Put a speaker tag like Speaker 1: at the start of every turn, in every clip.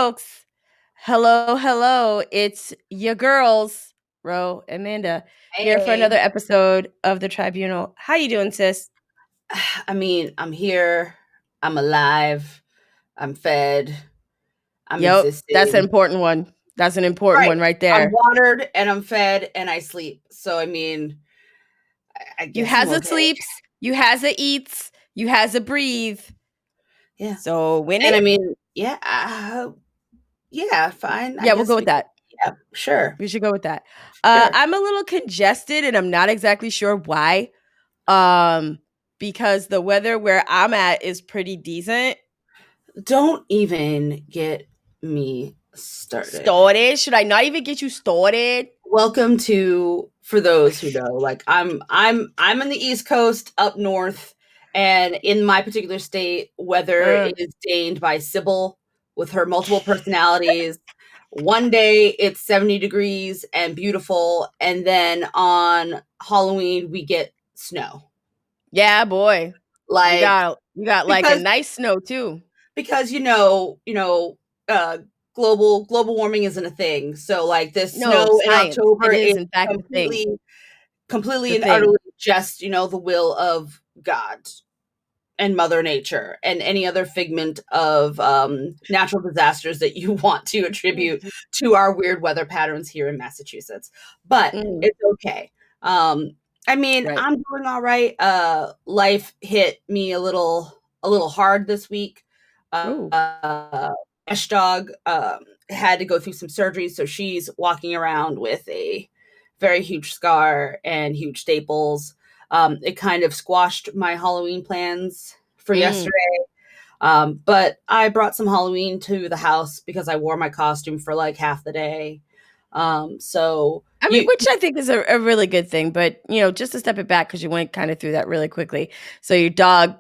Speaker 1: folks. Hello, hello. It's your girls, Ro and Amanda, here for
Speaker 2: Hey,
Speaker 1: another episode of the Tribunal. How you doing, sis?
Speaker 2: I mean, I'm here. I'm alive. I'm fed. I'm
Speaker 1: Yep, that's an
Speaker 2: existing.
Speaker 1: important one. That's an important
Speaker 2: Right.
Speaker 1: one right
Speaker 2: I'm
Speaker 1: there.
Speaker 2: watered and I'm fed and I sleep. So I mean, I
Speaker 1: You
Speaker 2: guess I'm
Speaker 1: has a
Speaker 2: okay.
Speaker 1: sleeps, you has a eats, you has a breathe.
Speaker 2: Yeah.
Speaker 1: So win
Speaker 2: And
Speaker 1: it?
Speaker 2: I mean, yeah, yeah, fine. I
Speaker 1: Yeah, we'll go
Speaker 2: guess
Speaker 1: with
Speaker 2: we.
Speaker 1: that.
Speaker 2: Yeah, sure,
Speaker 1: We should go with that.
Speaker 2: sure.
Speaker 1: I'm a little congested and I'm not exactly sure why. Um, because the weather where I'm at is pretty decent.
Speaker 2: Don't even get me started.
Speaker 1: Started? Should I not even get you started?
Speaker 2: Welcome to, for those who know, like I'm in the East Coast up north, and in my particular state, weather
Speaker 1: Uh,
Speaker 2: is deigned by Sybil with her multiple personalities. One day it's 70 degrees and beautiful, and then on Halloween we get snow.
Speaker 1: yeah, boy. You
Speaker 2: Like
Speaker 1: got you got like a
Speaker 2: because
Speaker 1: nice snow too.
Speaker 2: because uh global warming isn't a thing. So like this
Speaker 1: No,
Speaker 2: snow in
Speaker 1: science. It
Speaker 2: October
Speaker 1: is
Speaker 2: is
Speaker 1: in fact the thing.
Speaker 2: completely
Speaker 1: The
Speaker 2: and
Speaker 1: thing.
Speaker 2: utterly just, the will of God and Mother Nature and any other figment of natural disasters that you want to attribute to our weird weather patterns here in Massachusetts. But
Speaker 1: Mm,
Speaker 2: it's okay. Um, I mean,
Speaker 1: right.
Speaker 2: I'm doing all right. Life hit me a little hard this week.
Speaker 1: Ooh.
Speaker 2: Ash dog had to go through some surgery, so she's walking around with a very huge scar and huge staples. It kind of squashed my Halloween plans for
Speaker 1: Mm.
Speaker 2: yesterday. But I brought some Halloween to the house because I wore my costume for like half the day. So
Speaker 1: I mean,
Speaker 2: you,
Speaker 1: which I think is a really good thing, but just to step it back because you went kind of through that really quickly. So your dog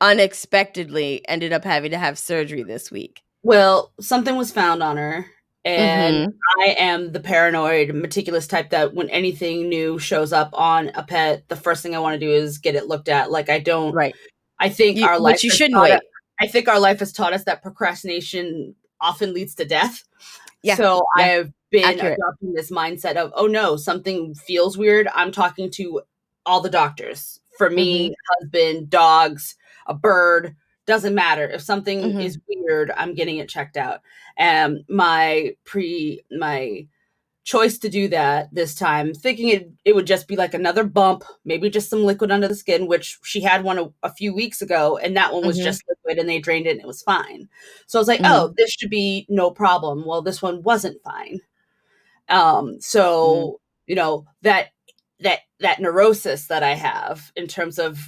Speaker 1: unexpectedly ended up having to have surgery this week.
Speaker 2: well, something was found on her, and
Speaker 1: Mm-hmm.
Speaker 2: I am the paranoid, meticulous type that when anything new shows up on a pet, the first thing I want to do is get it looked at. Like I don't.
Speaker 1: Right.
Speaker 2: I think
Speaker 1: You
Speaker 2: our life
Speaker 1: which you
Speaker 2: has
Speaker 1: shouldn't
Speaker 2: taught us.
Speaker 1: wait.
Speaker 2: I think our life has taught us that procrastination often leads to death.
Speaker 1: Yeah.
Speaker 2: So I
Speaker 1: Yeah.
Speaker 2: have been
Speaker 1: Accurate.
Speaker 2: adopting this mindset of, oh no, something feels weird. I'm talking to all the doctors. For
Speaker 1: Mm-hmm.
Speaker 2: me, husband, dogs, a bird, doesn't matter. If something
Speaker 1: Mm-hmm.
Speaker 2: is weird, I'm getting it checked out. And my choice to do that this time, thinking it would just be like another bump, maybe just some liquid under the skin, which she had one a few weeks ago, and that one was
Speaker 1: Mm-hmm.
Speaker 2: just liquid and they drained it and it was fine. So I was like,
Speaker 1: Mm-hmm.
Speaker 2: oh, this should be no problem. Well, this one wasn't fine.
Speaker 1: Mm-hmm.
Speaker 2: So that neurosis that I have in terms of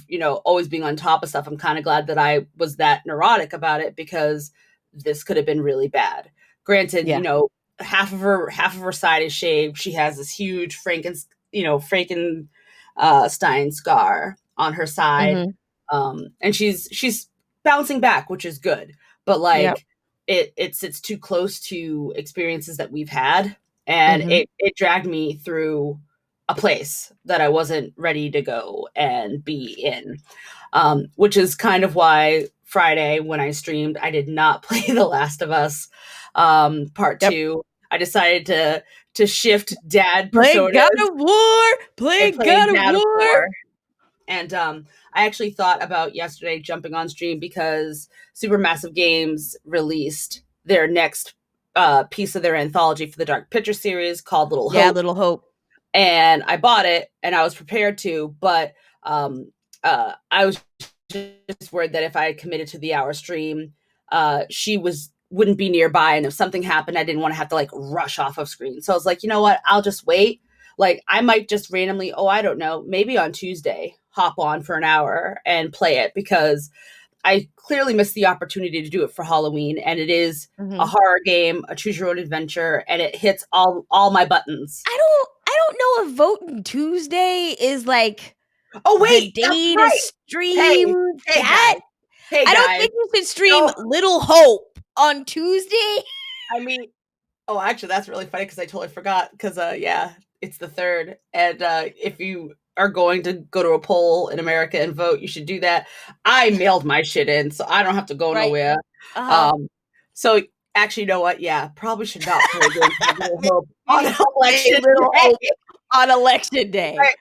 Speaker 2: always being on top of stuff, I'm kind of glad that I was that neurotic about it because this could have been really bad. Granted,
Speaker 1: Yeah.
Speaker 2: half of her side is shaved. She has this huge Frankenstein scar on her side,
Speaker 1: Mm-hmm.
Speaker 2: and she's bouncing back, which is good. But
Speaker 1: Yep.
Speaker 2: like it sits too close to experiences that we've had, and
Speaker 1: Mm-hmm.
Speaker 2: it dragged me through a place that I wasn't ready to go and be in. Which is kind of why Friday when I streamed, I did not play The Last of Us part
Speaker 1: Yep.
Speaker 2: two. I decided to shift dad
Speaker 1: Play God
Speaker 2: personas
Speaker 1: of War. Play
Speaker 2: and play
Speaker 1: God of
Speaker 2: Dad of
Speaker 1: War.
Speaker 2: War. And I actually thought about yesterday jumping on stream because Supermassive Games released their next piece of their anthology for the Dark Picture series called Little
Speaker 1: Yeah,
Speaker 2: Hope,
Speaker 1: Little Hope.
Speaker 2: and I bought it and I was prepared to, but I was just worried that if I committed to the hour stream, she wouldn't be nearby, and if something happened, I didn't want to have to like rush off of screen. So I was like, you know what? I'll just wait. Like I might just randomly, oh, I don't know, maybe on Tuesday, hop on for an hour and play it because I clearly missed the opportunity to do it for Halloween, and it is a
Speaker 1: Mm-hmm.
Speaker 2: horror game, a choose your own adventure, and it hits all my buttons.
Speaker 1: I don't know if Voting Tuesday is like
Speaker 2: Oh
Speaker 1: the
Speaker 2: wait, that's
Speaker 1: day to
Speaker 2: right.
Speaker 1: stream
Speaker 2: Hey, hey
Speaker 1: that.
Speaker 2: guys, hey
Speaker 1: I don't
Speaker 2: guys.
Speaker 1: think you should stream
Speaker 2: No,
Speaker 1: Little Hope on Tuesday.
Speaker 2: I mean, oh, actually, that's really funny because I totally forgot. Because yeah, it's the third, and if you are going to go to a poll in America and vote, you should do that. I mailed my shit in, so I don't have to go
Speaker 1: Right.
Speaker 2: nowhere.
Speaker 1: Uh-huh.
Speaker 2: Um, so Actually, you know what? Yeah, probably should not play games with little hope on
Speaker 1: Maybe
Speaker 2: election
Speaker 1: little
Speaker 2: day.
Speaker 1: hope on election day.
Speaker 2: Right,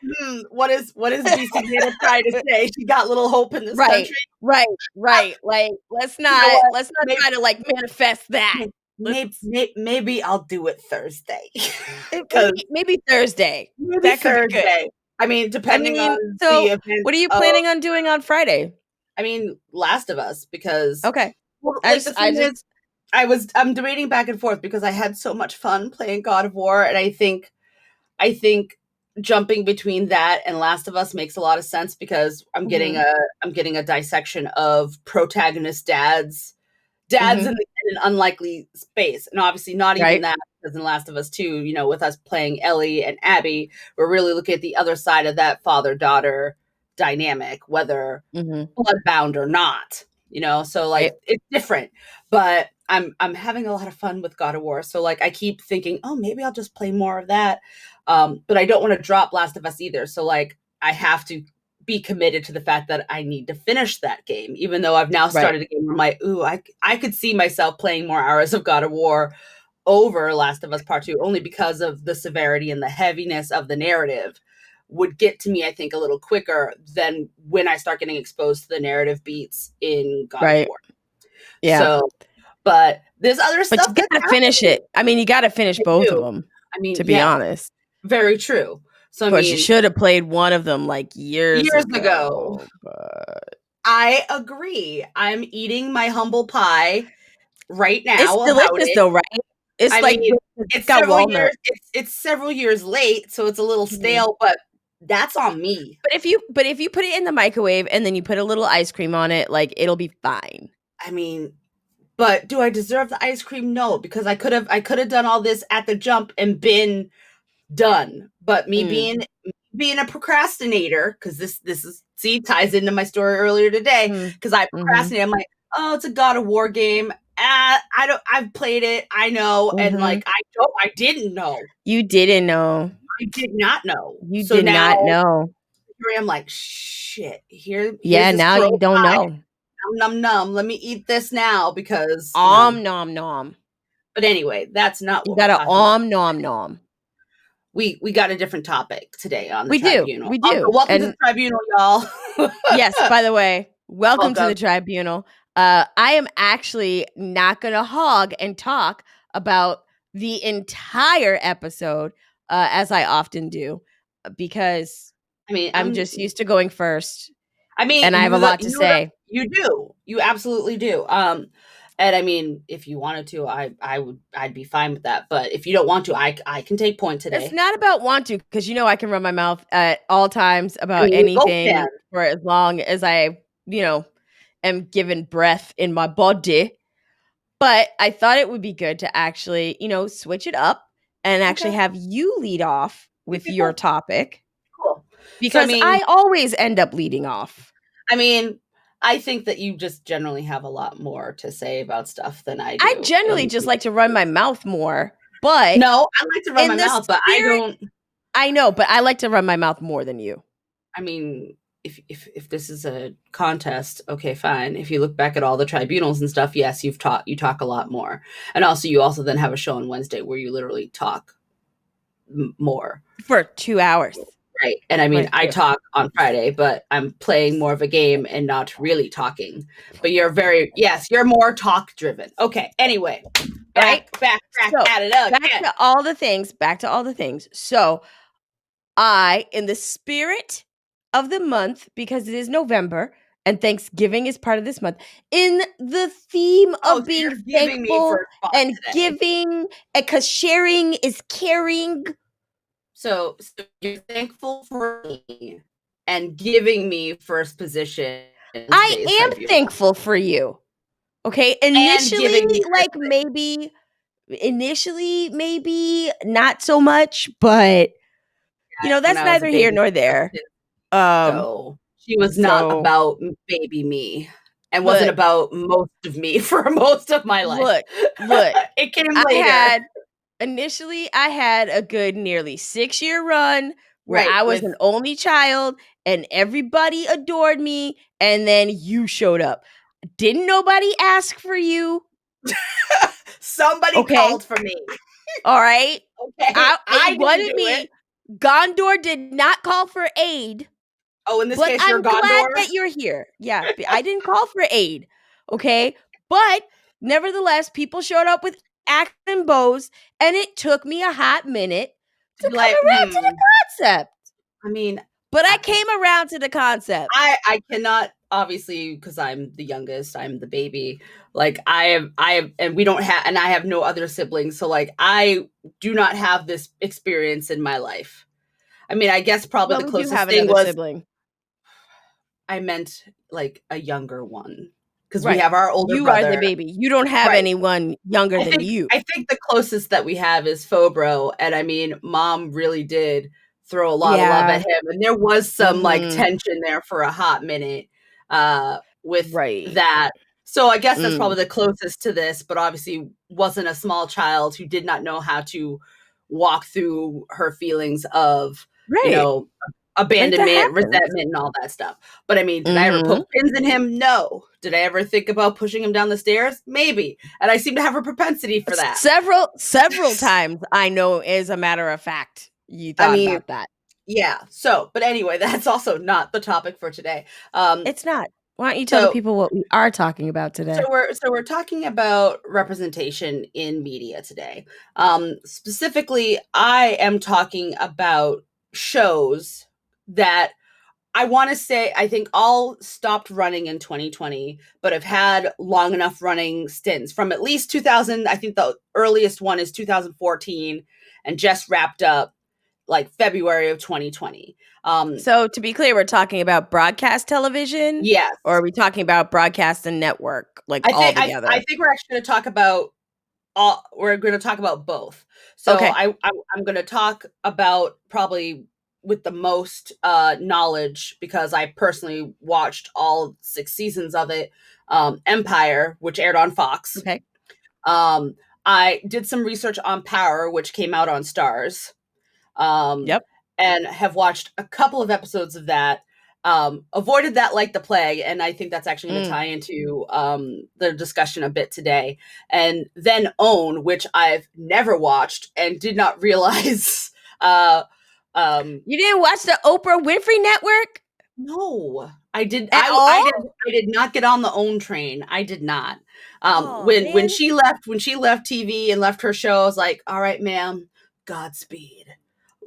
Speaker 2: what is BC Nana trying to say? She got little hope in this
Speaker 1: Right,
Speaker 2: country?
Speaker 1: right, right. Like, let's
Speaker 2: You know
Speaker 1: not
Speaker 2: what?
Speaker 1: let's not try to like manifest that. Let's
Speaker 2: Maybe I'll do it Thursday.
Speaker 1: maybe
Speaker 2: 'Cause
Speaker 1: maybe Thursday.
Speaker 2: maybe
Speaker 1: That could be good.
Speaker 2: Thursday. I mean,
Speaker 1: I
Speaker 2: depending
Speaker 1: mean,
Speaker 2: on the
Speaker 1: so what are
Speaker 2: events
Speaker 1: you
Speaker 2: of
Speaker 1: planning on doing on Friday?
Speaker 2: Last of Us, because
Speaker 1: Okay.
Speaker 2: well,
Speaker 1: I
Speaker 2: like,
Speaker 1: just
Speaker 2: the
Speaker 1: I
Speaker 2: thing is,
Speaker 1: just
Speaker 2: I'm debating back and forth because I had so much fun playing God of War, and I think jumping between that and Last of Us makes a lot of sense because
Speaker 1: mhm,
Speaker 2: I'm getting a dissection of protagonist dads
Speaker 1: mhm,
Speaker 2: in an unlikely space. And obviously not even
Speaker 1: right?
Speaker 2: that, because in Last of Us 2, with us playing Ellie and Abby, we're really looking at the other side of that father-daughter dynamic, whether
Speaker 1: Mhm,
Speaker 2: bloodbound or not, so
Speaker 1: right.
Speaker 2: like it's different. But I'm having a lot of fun with God of War. So like I keep thinking, oh, maybe I'll just play more of that. But I don't want to drop Last of Us either. So like I have to be committed to the fact that I need to finish that game, even though I've now
Speaker 1: Right.
Speaker 2: started a game where I'm like, ooh, I could see myself playing more hours of God of War over Last of Us Part 2, only because of the severity and the heaviness of the narrative would get to me, I think, a little quicker than when I start getting exposed to the narrative beats in God of
Speaker 1: Right.
Speaker 2: War.
Speaker 1: Yeah.
Speaker 2: So, but there's other
Speaker 1: But
Speaker 2: stuff
Speaker 1: you
Speaker 2: that's
Speaker 1: gotta finish
Speaker 2: happening.
Speaker 1: it. I mean, you gotta finish
Speaker 2: I
Speaker 1: both of
Speaker 2: do.
Speaker 1: them,
Speaker 2: I mean,
Speaker 1: to be
Speaker 2: yes,
Speaker 1: honest.
Speaker 2: very true. So,
Speaker 1: Of course, you should have played one of them, like, years
Speaker 2: years ago,
Speaker 1: ago, but
Speaker 2: I agree. I'm eating my humble pie right
Speaker 1: it's
Speaker 2: now about
Speaker 1: delicious
Speaker 2: it.
Speaker 1: though, right? It's
Speaker 2: I
Speaker 1: like
Speaker 2: mean,
Speaker 1: it's got walnut.
Speaker 2: it's several years late, so it's a little
Speaker 1: Mhm.
Speaker 2: stale, but that's on me.
Speaker 1: But if you put it in the microwave and then you put a little ice cream on it, like, it'll be fine.
Speaker 2: I mean, but do I deserve the ice cream? No, because I could have done all this at the jump and been done. But me
Speaker 1: Mm,
Speaker 2: being a procrastinator, because this is see ties into my story earlier today,
Speaker 1: mm,
Speaker 2: because I
Speaker 1: mhm,
Speaker 2: procrastinate. I'm like, oh, it's a God of War game. I've played it. I know, and
Speaker 1: mhm.
Speaker 2: like I didn't know.
Speaker 1: You didn't know.
Speaker 2: I did not know.
Speaker 1: You
Speaker 2: So
Speaker 1: did
Speaker 2: now
Speaker 1: not know.
Speaker 2: here I'm like, shit. Here's
Speaker 1: Yeah,
Speaker 2: this
Speaker 1: now
Speaker 2: crow
Speaker 1: you don't
Speaker 2: pie.
Speaker 1: know.
Speaker 2: Num num num. Let me eat this now because
Speaker 1: Nom nom.
Speaker 2: But anyway, that's not
Speaker 1: You
Speaker 2: what we're
Speaker 1: gotta
Speaker 2: talking about.
Speaker 1: nom nom.
Speaker 2: We got a different topic today on the
Speaker 1: We do,
Speaker 2: tribunal.
Speaker 1: we
Speaker 2: So
Speaker 1: do,
Speaker 2: welcome to the
Speaker 1: and
Speaker 2: tribunal, y'all.
Speaker 1: yes, by the way, welcome to the
Speaker 2: Welcome.
Speaker 1: tribunal. I am actually not gonna hog and talk about the entire episode, as I often do, because
Speaker 2: I mean,
Speaker 1: I'm just used to going first, and I have a lot to say.
Speaker 2: you do. You absolutely do. And I mean, if you wanted to, I'd be fine with that. But if you don't want to, I can take point
Speaker 1: It's
Speaker 2: today.
Speaker 1: not about want to, because I can run my mouth at all times
Speaker 2: I
Speaker 1: about
Speaker 2: mean, we both
Speaker 1: anything
Speaker 2: can.
Speaker 1: for as long as I, am given breath in my body. But I thought it would be good to actually, switch it up and actually
Speaker 2: Okay.
Speaker 1: have you lead off with
Speaker 2: Okay,
Speaker 1: your
Speaker 2: cool.
Speaker 1: topic,
Speaker 2: Cool. So
Speaker 1: because I always end up leading off.
Speaker 2: I mean, I think that you just generally have a lot more to say about stuff than I
Speaker 1: I
Speaker 2: do.
Speaker 1: generally just like to run my mouth more, but
Speaker 2: No, I like to run my
Speaker 1: in the
Speaker 2: mouth, but I
Speaker 1: spirit,
Speaker 2: don't.
Speaker 1: I know, but I like to run my mouth more than you.
Speaker 2: I mean, if this is a contest, okay, fine. If you look back at all the tribunals and stuff, yes, you talk a lot more, and also you also then have a show on Wednesday where you literally talk more,
Speaker 1: For 2 hours.
Speaker 2: right? And I mean,
Speaker 1: Quite a
Speaker 2: I
Speaker 1: few.
Speaker 2: talk on Friday, but I'm playing more of a game and not really talking. But you're more talk driven. Okay, anyway,
Speaker 1: All right.
Speaker 2: back
Speaker 1: So
Speaker 2: at it
Speaker 1: back
Speaker 2: again.
Speaker 1: to all the things, So I, in the spirit of the month, because it is November and Thanksgiving is part of this month, in the theme
Speaker 2: Oh,
Speaker 1: of
Speaker 2: so
Speaker 1: being
Speaker 2: you're giving me
Speaker 1: thankful
Speaker 2: first spot
Speaker 1: and
Speaker 2: today.
Speaker 1: giving, because sharing is caring.
Speaker 2: So you're thankful for me and giving me first position in
Speaker 1: I
Speaker 2: today's
Speaker 1: am
Speaker 2: tribunal
Speaker 1: thankful for you. Okay.
Speaker 2: and giving me
Speaker 1: Like
Speaker 2: respect.
Speaker 1: maybe not so much, but
Speaker 2: When
Speaker 1: that's
Speaker 2: I was a
Speaker 1: neither here
Speaker 2: baby,
Speaker 1: nor
Speaker 2: she was
Speaker 1: there.
Speaker 2: too.
Speaker 1: Um,
Speaker 2: So she was not
Speaker 1: so
Speaker 2: about baby me and wasn't
Speaker 1: look,
Speaker 2: about most of me for most of my life.
Speaker 1: look, look.
Speaker 2: It came
Speaker 1: I
Speaker 2: later.
Speaker 1: had Initially, I had a good nearly 6-year run where
Speaker 2: Right.
Speaker 1: I was
Speaker 2: With
Speaker 1: an only child and everybody adored me, and then you showed up. Didn't nobody ask for you?
Speaker 2: Somebody
Speaker 1: Okay.
Speaker 2: called for me.
Speaker 1: All right.
Speaker 2: Okay. I
Speaker 1: It
Speaker 2: didn't
Speaker 1: wasn't
Speaker 2: do it.
Speaker 1: me. Gondor did not call for aid,
Speaker 2: Oh, in this
Speaker 1: but
Speaker 2: case, you're
Speaker 1: I'm glad
Speaker 2: Gondor.
Speaker 1: that you're here. Yeah, I didn't call for aid. Okay. But nevertheless, people showed up with axes and bows, and it took me a hot minute
Speaker 2: To
Speaker 1: to
Speaker 2: be
Speaker 1: come
Speaker 2: like,
Speaker 1: around to the concept.
Speaker 2: I mean,
Speaker 1: But I came around to the concept.
Speaker 2: I cannot, obviously, because I'm the youngest, I'm the baby. Like I have, and we don't have, and I have no other siblings. So like, I do not have this experience in my life. I mean, I guess probably
Speaker 1: Well,
Speaker 2: the
Speaker 1: we do
Speaker 2: closest
Speaker 1: have
Speaker 2: thing
Speaker 1: another
Speaker 2: was
Speaker 1: sibling.
Speaker 2: I meant like a younger one because we
Speaker 1: Right.
Speaker 2: have our older
Speaker 1: You are the
Speaker 2: brother.
Speaker 1: baby. You don't have
Speaker 2: Right.
Speaker 1: anyone younger than you.
Speaker 2: I think the closest that we have is Fobro, and I mean, Mom really did throw a lot of love
Speaker 1: Yeah.
Speaker 2: at him, and there was some like
Speaker 1: Mhm.
Speaker 2: tension there for a hot minute with
Speaker 1: Right.
Speaker 2: that. So I guess that's
Speaker 1: Mm.
Speaker 2: probably the closest to this, but obviously wasn't a small child who did not know how to walk through her feelings of, you
Speaker 1: Right.
Speaker 2: know,
Speaker 1: And that
Speaker 2: abandonment,
Speaker 1: happens.
Speaker 2: resentment, and all that stuff. But I mean, did I ever
Speaker 1: Mhm.
Speaker 2: poke pins in him? No. Did I ever think about pushing him down the stairs? Maybe. And I seem to have a propensity for that.
Speaker 1: Several times, I know, as a matter of fact, you
Speaker 2: I
Speaker 1: thought
Speaker 2: mean,
Speaker 1: about that.
Speaker 2: yeah. So, but anyway, that's also not the topic for today.
Speaker 1: It's not. Why don't you tell the
Speaker 2: So
Speaker 1: people what we are talking about today?
Speaker 2: we're talking about representation in media today. Specifically, I am talking about shows that I want to say I think all stopped running in 2020, but have had long enough running stints from at least 2000. I think the earliest one is 2014 and just wrapped up like February of 2020.
Speaker 1: So, to be clear, we're talking about broadcast television,
Speaker 2: Yes.
Speaker 1: or are we talking about broadcast and network, like, all
Speaker 2: I
Speaker 1: together?
Speaker 2: think we're actually going to talk about we're going to talk about both. So
Speaker 1: Okay.
Speaker 2: I'm going to talk about probably with the most knowledge because I personally watched all 6 seasons of it. Empire, which aired on Fox.
Speaker 1: Okay.
Speaker 2: I did some research on Power, which came out on Stars, um,
Speaker 1: Yep.
Speaker 2: and have watched a couple of episodes of that. Avoided that like the plague, and I think that's actually going to
Speaker 1: Mm.
Speaker 2: tie into the discussion a bit today. And then Own, which I've never watched and did not realize.
Speaker 1: You didn't watch the Oprah Winfrey Network
Speaker 2: No, I did.
Speaker 1: at all?
Speaker 2: I did not get on the Own train. I did not.
Speaker 1: Oh,
Speaker 2: When
Speaker 1: man.
Speaker 2: she left TV and left her show, I was like, all right, ma'am, Godspeed.
Speaker 1: I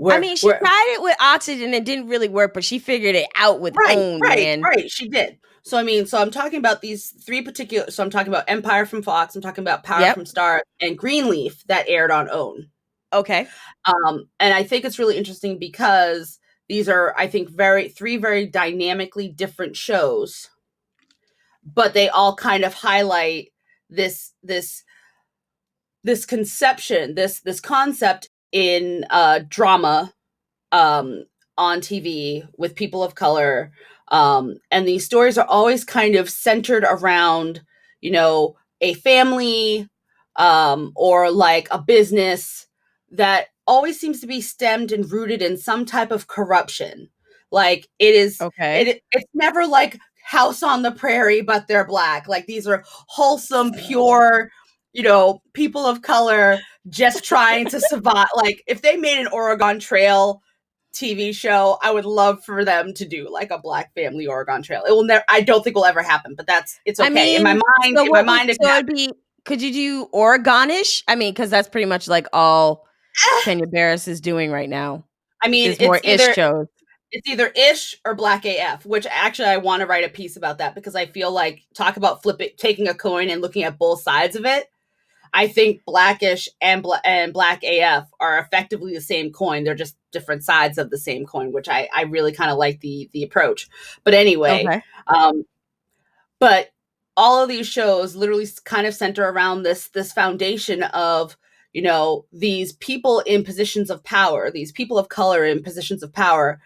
Speaker 2: We're
Speaker 1: mean, she
Speaker 2: we're
Speaker 1: tried it with Oxygen and it didn't really work, but she figured it out with OWN, man.
Speaker 2: right. She did. So I mean, so I'm talking about these three particular. So I'm talking about Empire from Fox. I'm talking about Power
Speaker 1: Yep.
Speaker 2: from Star and Greenleaf that aired on OWN.
Speaker 1: Okay.
Speaker 2: And I think it's really interesting because these are, I think, three very dynamically different shows, but they all kind of highlight this conception, this concept in drama on TV with people of color. And these stories are always kind of centered around, a family or like a business that always seems to be stemmed and rooted in some type of corruption. Like
Speaker 1: Okay.
Speaker 2: it's never like House on the Prairie, but they're black. Like these are wholesome, pure, people of color just trying to survive. Like if they made an Oregon Trail TV show, I would love for them to do like a black family Oregon Trail. It will never. I don't think will ever happen, but it's
Speaker 1: I
Speaker 2: okay in my
Speaker 1: mean,
Speaker 2: mind. In my mind, it could
Speaker 1: so
Speaker 2: happen.
Speaker 1: it'd be, could you do Oregonish? I mean, because that's pretty much like all Kenya Barris is doing right now,
Speaker 2: I mean,
Speaker 1: is more ish shows.
Speaker 2: it's either ish or black AF. Which actually, I want to write a piece about that because I feel like talk about taking a coin and looking at both sides of it. I think blackish and black AF are effectively the same coin. They're just different sides of the same coin, which I really kind of like the approach. But anyway,
Speaker 1: Okay.
Speaker 2: but all of these shows literally kind of center around this foundation of these people in positions of power, these people of color in positions of power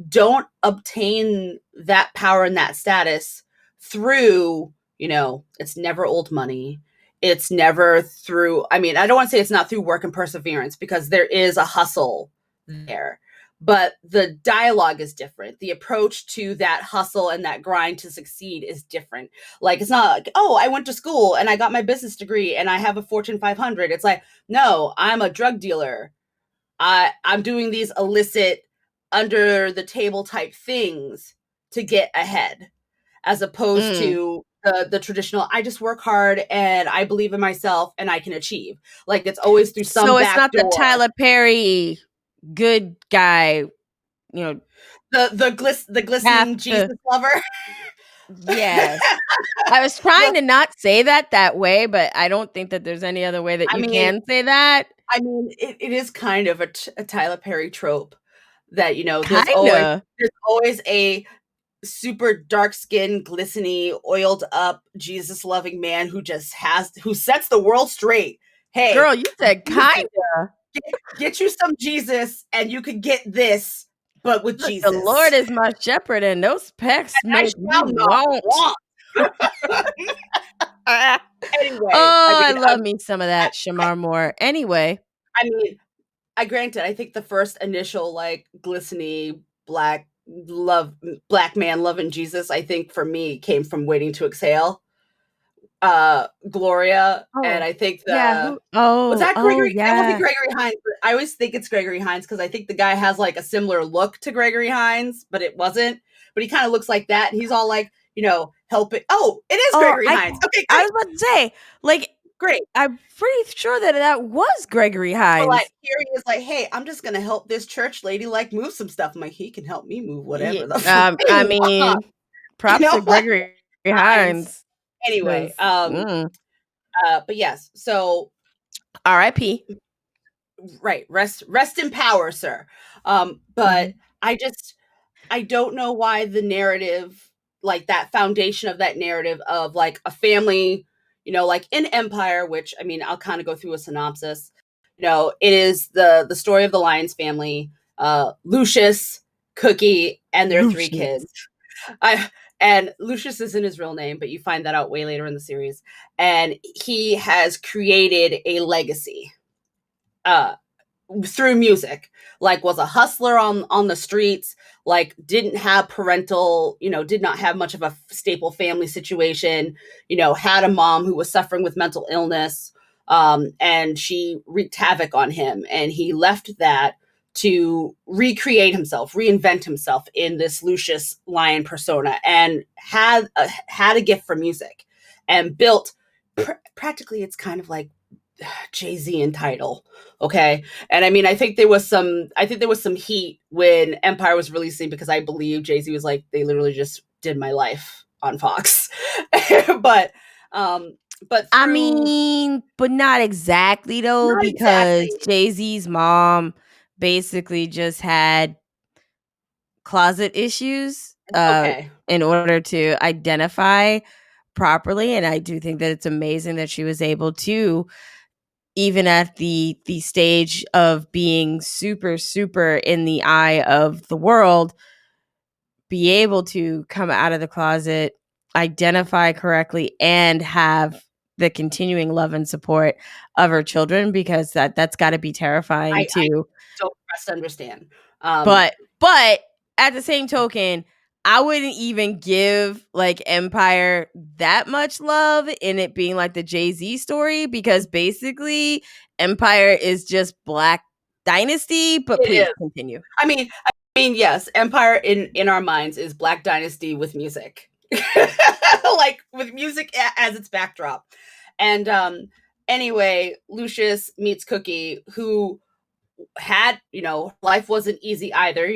Speaker 2: don't obtain that power and that status through, it's never old money. It's never through, I mean, I don't want to say it's not through work and perseverance because there is a hustle there, but the dialogue is different. The approach to that hustle and that grind to succeed is different. Like, it's not like, oh, I went to school and I got my business degree and I have a Fortune 500. It's like, no, I'm a drug dealer. I'm doing these illicit, under the table type things to get ahead, as opposed
Speaker 1: Mm.
Speaker 2: to the traditional, I just work hard and I believe in myself and I can achieve. Like, it's always through some
Speaker 1: So it's
Speaker 2: back
Speaker 1: not the
Speaker 2: door.
Speaker 1: Tyler Perry good guy, you know,
Speaker 2: The
Speaker 1: have
Speaker 2: glistening
Speaker 1: to.
Speaker 2: Jesus lover.
Speaker 1: Yes. I was trying
Speaker 2: The
Speaker 1: to not say that way, but I don't think that there's any other way that
Speaker 2: I
Speaker 1: you
Speaker 2: mean
Speaker 1: can say that.
Speaker 2: it is kind of a Tyler Perry trope that,
Speaker 1: Kinda.
Speaker 2: there's always a super dark skinned, glistening, oiled up, Jesus loving man who sets the world straight. Hey,
Speaker 1: Girl, you said
Speaker 2: Jesus,
Speaker 1: kinda.
Speaker 2: get you some Jesus and you could get this, but with
Speaker 1: Look, the Lord
Speaker 2: Jesus.
Speaker 1: is my shepherd, and those pecs
Speaker 2: I
Speaker 1: make me
Speaker 2: shall not
Speaker 1: want.
Speaker 2: want.
Speaker 1: Oh,
Speaker 2: Anyway,
Speaker 1: I love me some of that
Speaker 2: I,
Speaker 1: Shamar Moore. Anyway,
Speaker 2: I mean, I granted, I think the first initial like glistening black man loving Jesus, I think for me came from Waiting to Exhale. Gloria, and
Speaker 1: oh,
Speaker 2: I think
Speaker 1: yeah,
Speaker 2: the
Speaker 1: who
Speaker 2: was
Speaker 1: oh,
Speaker 2: that
Speaker 1: oh,
Speaker 2: Gregory? That wasn't
Speaker 1: yeah.
Speaker 2: Gregory Hines. But I always think it's Gregory Hines because I think the guy has like a similar look to Gregory Hines, but it wasn't. But he kind of looks like that, and he's all like, helping. Oh, it is
Speaker 1: Oh,
Speaker 2: Gregory Hines. Okay,
Speaker 1: I
Speaker 2: great,
Speaker 1: was about to say, like,
Speaker 2: great.
Speaker 1: I'm pretty sure that was Gregory
Speaker 2: So like
Speaker 1: Hines.
Speaker 2: here he is, like, hey, I'm just gonna help this church lady like move some stuff. I'm like, he can help me move whatever
Speaker 1: Ye
Speaker 2: the fuck
Speaker 1: I
Speaker 2: he wants.
Speaker 1: mean, props to
Speaker 2: Like
Speaker 1: Gregory
Speaker 2: Hines.
Speaker 1: Hines,
Speaker 2: Anyway,
Speaker 1: 'cause,
Speaker 2: but yes, so
Speaker 1: R.I.P.
Speaker 2: right, rest in power, sir. But
Speaker 1: Mhm.
Speaker 2: I don't know why the narrative, like that foundation of that narrative of like a family, like in Empire, which I mean, I'll kind of go through a synopsis. It is the story of the Lyons family, Lucius, Cookie, and their three
Speaker 1: Lucius.
Speaker 2: kids. I and Lucius isn't his real name, but you find that out way later in the series. And he has created a legacy. Uh, through music, like was a hustler on the streets, like didn't have parental, did not have much of a stable family situation, had a mom who was suffering with mental illness, and she wreaked havoc on him, and he left that to recreate himself, reinvent himself in this Lucius Lyon persona, and had a gift for music, and built practically, it's kind of like Jay-Z and Tidal. Okay. And I mean, I think there was some heat when Empire was releasing, because I believe Jay-Z was like, they literally just did my life on Fox. but um but
Speaker 1: I
Speaker 2: through
Speaker 1: mean, but not exactly though,
Speaker 2: not
Speaker 1: because
Speaker 2: exactly.
Speaker 1: Jay-Z's mom basically just had closet issues,
Speaker 2: Okay.
Speaker 1: in order to identify properly, and I do think that it's amazing that she was able to, even at the stage of being super, super in the eye of the world, be able to come out of the closet, identify correctly, and have the continuing love and support of her children, because that's got to be terrifying
Speaker 2: I
Speaker 1: too.
Speaker 2: don't trust understand.
Speaker 1: But at the same token, I wouldn't even give like Empire that much love in it being like the Jay-Z story, because basically Empire is just Black Dynasty, but
Speaker 2: It
Speaker 1: please
Speaker 2: is.
Speaker 1: continue.
Speaker 2: I mean, yes, Empire in our minds is Black Dynasty with music. Like with music as its backdrop. And anyway, Lucius meets Cookie, who had, life wasn't easy either,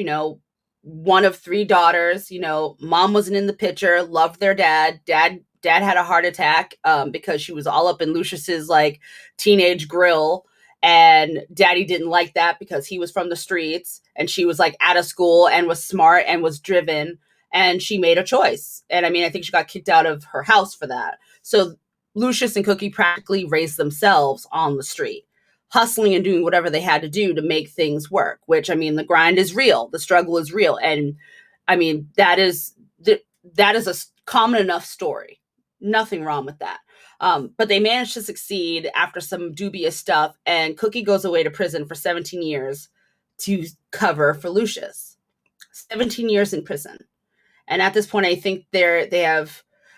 Speaker 2: one of three daughters, mom wasn't in the picture, loved their dad had a heart attack, because she was all up in Lucius's like teenage grill, and daddy didn't like that because he was from the streets and she was like out of school and was smart and was driven, and she made a choice. And I mean, I think she got kicked out of her house for that. So Lucius and Cookie practically raised themselves on the street, hustling and doing whatever they had to do to make things work, which I mean, the grind is real, the struggle is real. And I mean, that is a common enough story. Nothing wrong with that. But they managed to succeed after some dubious stuff, and Cookie goes away to prison for 17 years to cover for Lucius. 17 years in prison. And at this point, I think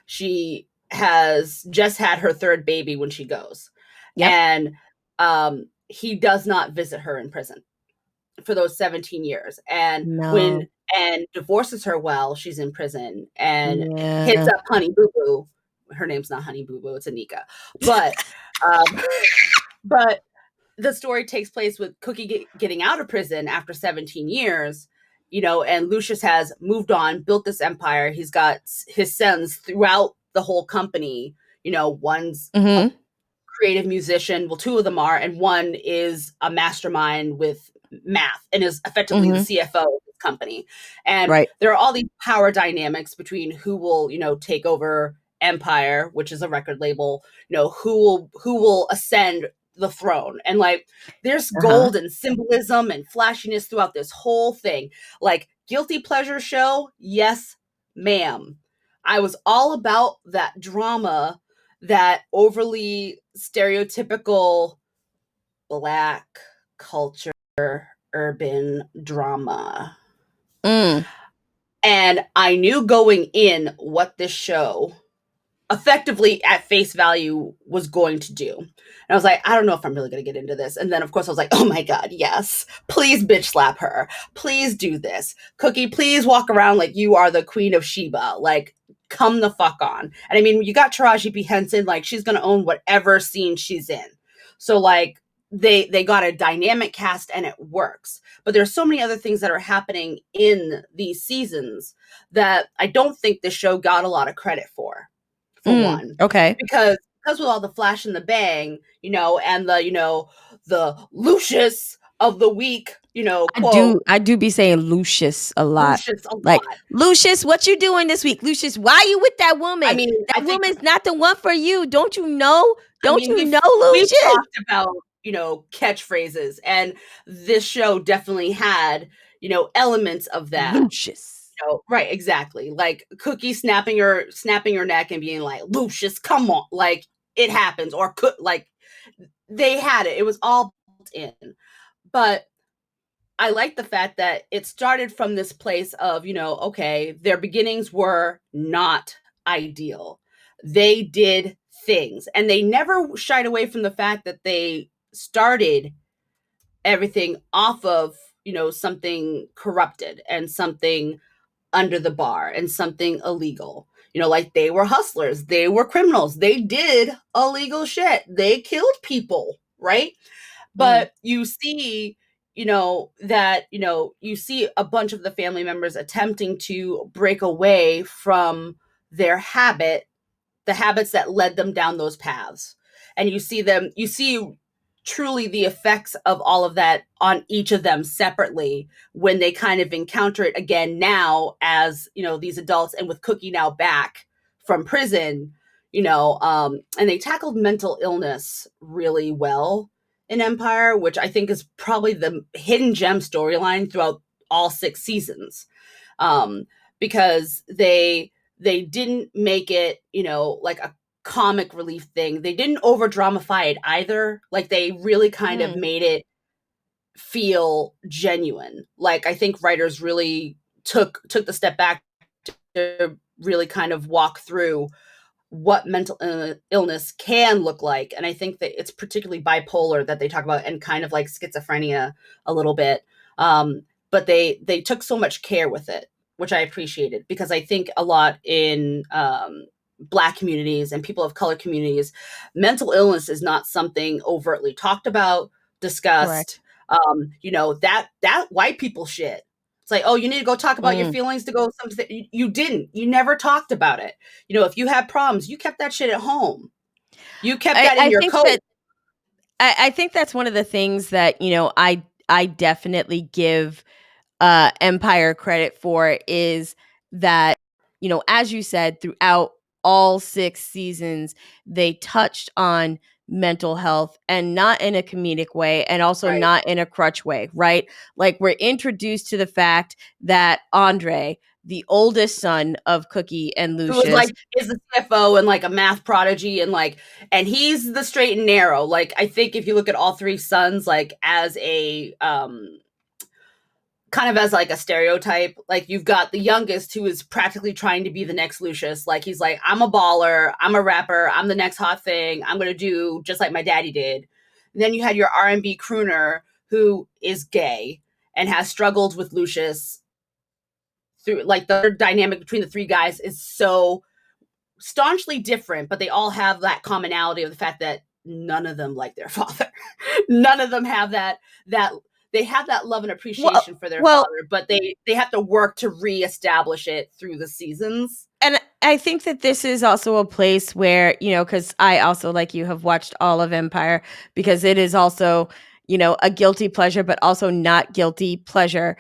Speaker 2: she has just had her third baby when she goes.
Speaker 1: Yep.
Speaker 2: And he does not visit her in prison for those 17 years. And
Speaker 1: No.
Speaker 2: and divorces her while she's in prison and hits
Speaker 1: Yeah.
Speaker 2: up Honey Boo Boo. Her name's not Honey Boo Boo, it's Anika. But but the story takes place with Cookie getting out of prison after 17 years, and Lucius has moved on, built this empire. He's got his sons throughout the whole company. One's a creative musician. Well, two of them are, and one is a mastermind with math and is effectively the CFO of the company. And there are all these power dynamics between who will, take over Empire, which is a record label, who will ascend the throne. And like there's gold and symbolism and flashiness throughout this whole thing. Like guilty pleasure show, yes, ma'am. I was all about that drama, that overly stereotypical Black culture urban drama. And I knew going in what this show effectively at face value was going to do. And I was like, I don't know if I'm really going to get into this. And then of course I was like, oh my God, yes, please bitch slap her. Please do this. Cookie, please walk around like you are the Queen of Sheba. Like, come the fuck on. And I mean, you got Taraji P. Henson, like she's going to own whatever scene she's in. So like they got a dynamic cast and it works. But there's so many other things that are happening in these seasons that I don't think the show got a lot of credit for one.
Speaker 1: Okay.
Speaker 2: Because with all the flash and the bang, and the Lucius of the week, quote.
Speaker 1: I do be saying Lucius a lot.
Speaker 2: Lucius a
Speaker 1: like,
Speaker 2: lot.
Speaker 1: Lucius, what you doing this week? Lucius, why you with that woman?
Speaker 2: I mean,
Speaker 1: that woman's not the one for you. Don't you know? Lucius?
Speaker 2: We've talked about, catchphrases, and this show definitely had, elements of that.
Speaker 1: Lucius.
Speaker 2: Right, exactly. Like Cookie snapping her neck and being like, Lucius, come on. Like it happens. Or like they had it. It was all built in. But I like the fact that it started from this place of, okay, their beginnings were not ideal. They did things, and they never shied away from the fact that they started everything off of, something corrupted and something under the bar and something illegal. Like they were hustlers, they were criminals, they did illegal shit, they killed people, right? But you see, that, you see a bunch of the family members attempting to break away from their the habits that led them down those paths. And you see truly the effects of all of that on each of them separately when they kind of encounter it again now as, these adults, and with Cookie now back from prison, and they tackled mental illness really well in Empire, which I think is probably the hidden gem storyline throughout all 6 seasons. Because they didn't make it, like a comic relief thing. They didn't over dramify it either. Like they really kind of made it feel genuine. Like I think writers really took the step back to really kind of walk through what mental illness can look like. And I think that it's particularly bipolar that they talk about, and kind of like schizophrenia a little bit. But they took so much care with it, which I appreciated, because I think a lot in Black communities and people of color communities, mental illness is not something overtly talked about, discussed. That white people shit. It's like, oh, you need to go talk about your feelings to go something. You didn't. You never talked about it. If you had problems, you kept that shit at home. You kept that in your coat.
Speaker 1: I think that's one of the things that, I definitely give Empire credit for, is that, as you said, throughout all 6 seasons, they touched on mental health, and not in a comedic way, and also not in a crutch way, right? Like we're introduced to the fact that Andre, the oldest son of Cookie and Lucius,
Speaker 2: is the CFO and like a math prodigy, and he's the straight and narrow. Like I think if you look at all 3 sons, like as a kind of as like a stereotype. Like you've got the youngest who is practically trying to be the next Lucius. Like he's like, I'm a baller, I'm a rapper, I'm the next hot thing, I'm gonna do just like my daddy did. And then you had your R&B crooner who is gay and has struggled with Lucius through, like, the dynamic between the three guys is so staunchly different, but they all have that commonality of the fact that none of them like their father. None of them have that they have that love and
Speaker 1: Well,
Speaker 2: appreciation for their
Speaker 1: well,
Speaker 2: father, but they have to work to reestablish it through the seasons.
Speaker 1: and I think that this is also a place where, because I also, like you, have watched all of Empire, because it is also, a guilty pleasure, but also not guilty pleasure.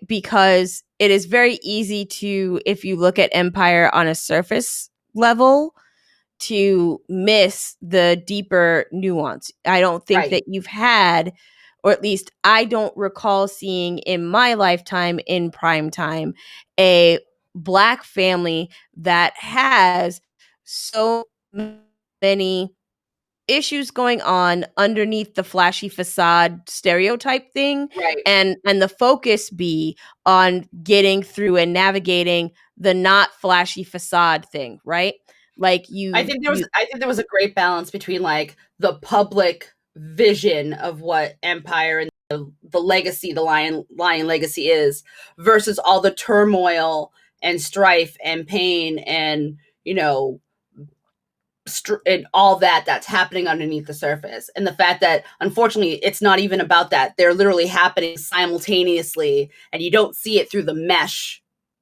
Speaker 1: Because it is very easy to, if you look at Empire on a surface level, to miss the deeper nuance. I don't think
Speaker 2: Right.
Speaker 1: that you've had, or at least I don't recall seeing in my lifetime in prime time, a Black family that has so many issues going on underneath the flashy facade stereotype thing,
Speaker 2: Right.
Speaker 1: and the focus be on getting through and navigating the not flashy facade thing, right? Like
Speaker 2: I think there was a great balance between like the public vision of what Empire and the legacy, the Lion legacy is, versus all the turmoil and strife and pain and, you know, and all that's happening underneath the surface, and the fact that unfortunately it's not even about that. They're literally happening simultaneously, and you don't see it through the mesh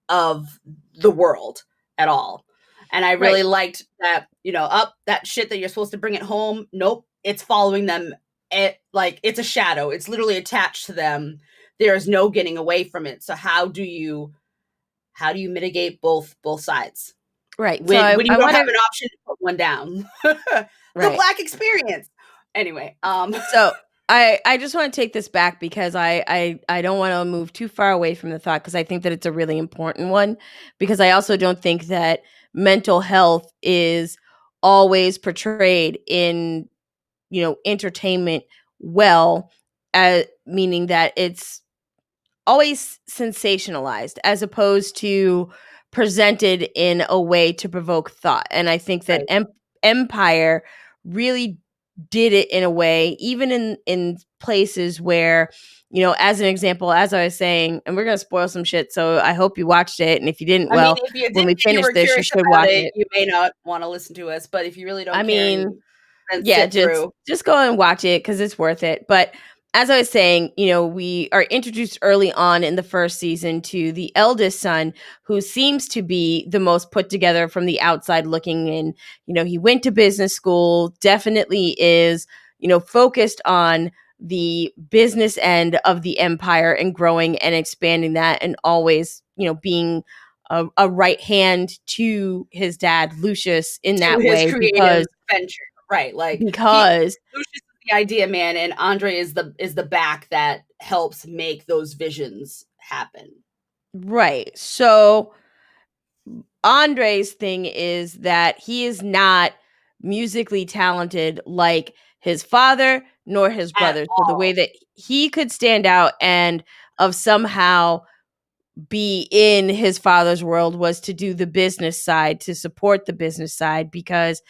Speaker 2: of the world at all. And I
Speaker 1: right.
Speaker 2: really liked that, up that shit that you're supposed to bring it home, nope, it's following them. Like it's a shadow, it's literally attached to them. There is no getting away from it. So how do you mitigate both sides
Speaker 1: Right. So
Speaker 2: when you
Speaker 1: I
Speaker 2: don't
Speaker 1: want
Speaker 2: have
Speaker 1: to
Speaker 2: an option to put one down? The
Speaker 1: right.
Speaker 2: Black experience. Anyway,
Speaker 1: So I just want to take this back because I don't want to move too far away from the thought, because I think that it's a really important one, because I also don't think that mental health is always portrayed in, entertainment well, meaning that it's always sensationalized as opposed to presented in a way to provoke thought. And I think that
Speaker 2: right.
Speaker 1: Empire really did it in a way, even in places where, as an example, as I was saying, and we're gonna spoil some shit, so I hope you watched it. And if you didn't,
Speaker 2: I mean,
Speaker 1: well,
Speaker 2: if you
Speaker 1: when
Speaker 2: didn't
Speaker 1: we
Speaker 2: and you
Speaker 1: finish
Speaker 2: were
Speaker 1: this, you
Speaker 2: curious
Speaker 1: should
Speaker 2: about
Speaker 1: watch
Speaker 2: it,
Speaker 1: it.
Speaker 2: you may not want to listen to us. But if you really
Speaker 1: I
Speaker 2: don't care,
Speaker 1: mean,
Speaker 2: you then
Speaker 1: yeah,
Speaker 2: sit
Speaker 1: just
Speaker 2: through.
Speaker 1: just go and watch it because it's worth it. But as I was saying, we are introduced early on in the first season to the eldest son, who seems to be the most put together from the outside looking in. He went to business school, definitely is, focused on the business end of the empire and growing and expanding that, and always, being a right hand to his dad Lucius in
Speaker 2: To
Speaker 1: that
Speaker 2: his
Speaker 1: way,
Speaker 2: creative venture, right? Like he
Speaker 1: because
Speaker 2: Lucius is the idea man, and Andre is the back that helps make those visions happen.
Speaker 1: right. So Andre's thing is that he is not musically talented like his father nor his
Speaker 2: At
Speaker 1: brother. So the way
Speaker 2: all.
Speaker 1: that he could stand out and of somehow be in his father's world was to do the business side, to support the business side, because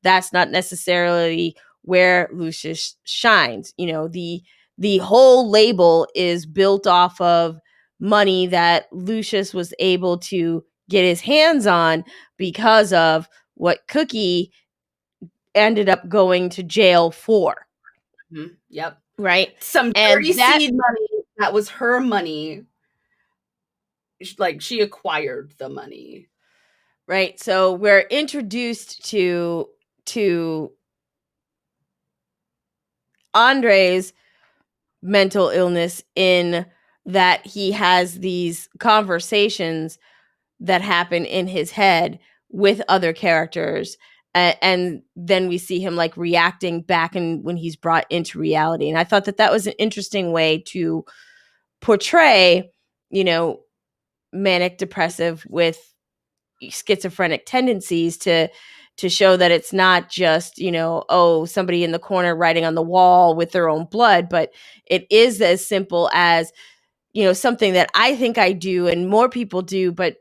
Speaker 1: that's not necessarily where Lucius shines. The whole label is built off of money that Lucius was able to get his hands on because of what Cookie ended up going to jail for,
Speaker 2: Yep.
Speaker 1: right?
Speaker 2: Some dirty
Speaker 1: And that
Speaker 2: seed money that was her money. Like she acquired the money.
Speaker 1: right? So we're introduced to Andre's mental illness in that he has these conversations that happen in his head with other characters, and then we see him like reacting back and when he's brought into reality. And I thought that that was an interesting way to portray, you know, manic depressive with schizophrenic tendencies, to show that it's not just, oh, somebody in the corner writing on the wall with their own blood, but it is as simple as, something that I think I do and more people do, but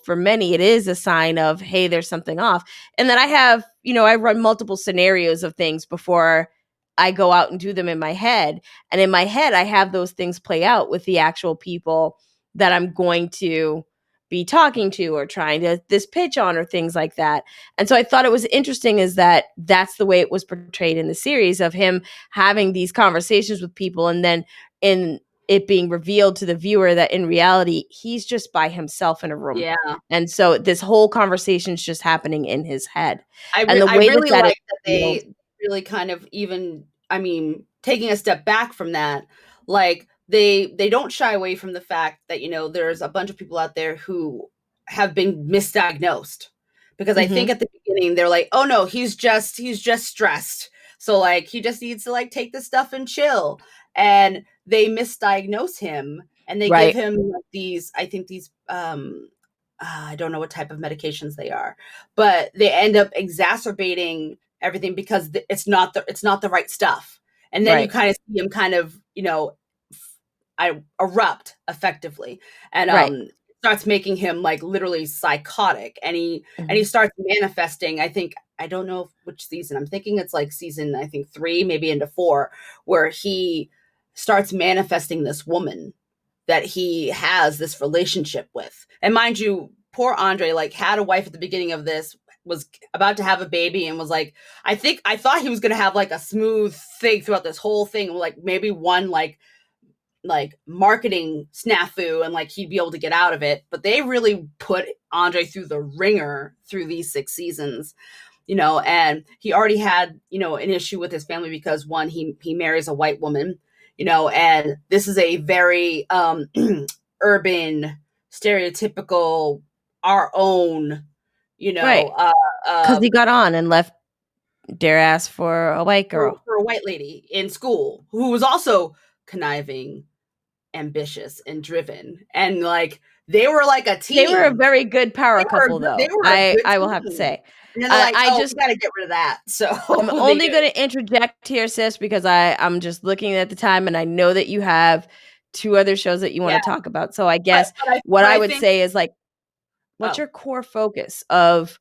Speaker 1: for many it is a sign of, hey, there's something off. And then I have, I run multiple scenarios of things before I go out and do them in my head. And in my head, I have those things play out with the actual people that I'm going to be talking to or trying to this pitch on or things like that. And so I thought it was interesting is that that's the way it was portrayed in the series of him having these conversations with people, and then in it being revealed to the viewer that in reality he's just by himself in a room.
Speaker 2: Yeah.
Speaker 1: And so this whole conversation is just happening in his head.
Speaker 2: I
Speaker 1: And the way
Speaker 2: really
Speaker 1: that
Speaker 2: like
Speaker 1: it
Speaker 2: that
Speaker 1: feels,
Speaker 2: they really kind of even, I mean, taking a step back from that, like they don't shy away from the fact that, there's a bunch of people out there who have been misdiagnosed. Because I think at the beginning they're like, oh no, he's just stressed. So like he just needs to like take this stuff and chill. And they misdiagnose him and they give
Speaker 1: right,
Speaker 2: him these, I think these I don't know what type of medications they are, but they end up exacerbating everything because it's not the right stuff. And then you
Speaker 1: right,
Speaker 2: kind of see him kind of, I erupt effectively, and
Speaker 1: right.
Speaker 2: starts making him like literally psychotic, and he
Speaker 1: Mhm.
Speaker 2: starts manifesting. I think I don't know which season. I'm thinking it's like season I think 3, maybe into 4, where he starts manifesting this woman that he has this relationship with. And mind you, poor Andre like had a wife at the beginning of this, was about to have a baby, and was like, I thought he was going to have like a smooth thing throughout this whole thing, like maybe one like marketing snafu and like he'd be able to get out of it, but they really put Andre through the ringer through these 6 seasons. And he already had, an issue with his family because one, he marries a white woman, and this is a very urban, stereotypical, our own, you
Speaker 1: Right.
Speaker 2: know, uh,
Speaker 1: Because
Speaker 2: uh,
Speaker 1: he got on and left their ass for a white girl.
Speaker 2: for a white lady in school who was also conniving, ambitious, and driven, and like they were like a
Speaker 1: They were a
Speaker 2: team.
Speaker 1: very good power couple,
Speaker 2: They
Speaker 1: though.
Speaker 2: were a
Speaker 1: I
Speaker 2: good
Speaker 1: I will have to
Speaker 2: team.
Speaker 1: say.
Speaker 2: And then they're like,
Speaker 1: I
Speaker 2: "Oh,
Speaker 1: just
Speaker 2: we got to get rid of that." So
Speaker 1: I'm
Speaker 2: they
Speaker 1: only
Speaker 2: do.
Speaker 1: going to interject here, sis, because I'm just looking at the time, and I know that you have 2 other shows that you want
Speaker 2: Yeah,
Speaker 1: to talk about. So I
Speaker 2: but
Speaker 1: guess
Speaker 2: but I
Speaker 1: what
Speaker 2: but
Speaker 1: I
Speaker 2: I
Speaker 1: would
Speaker 2: think
Speaker 1: say is like, what's
Speaker 2: oh,
Speaker 1: your core focus of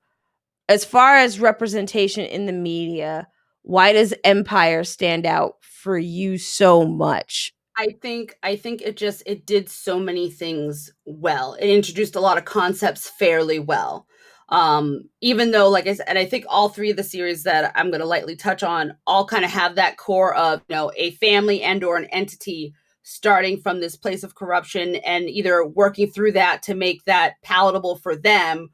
Speaker 1: as far as representation in the media? Why does Empire stand out for you so much?
Speaker 2: I think it did so many things well. It introduced a lot of concepts fairly well. Even though, like I said, and I think all 3 of the series that I'm going to lightly touch on all kind of have that core of, a family and or an entity starting from this place of corruption and either working through that to make that palatable for them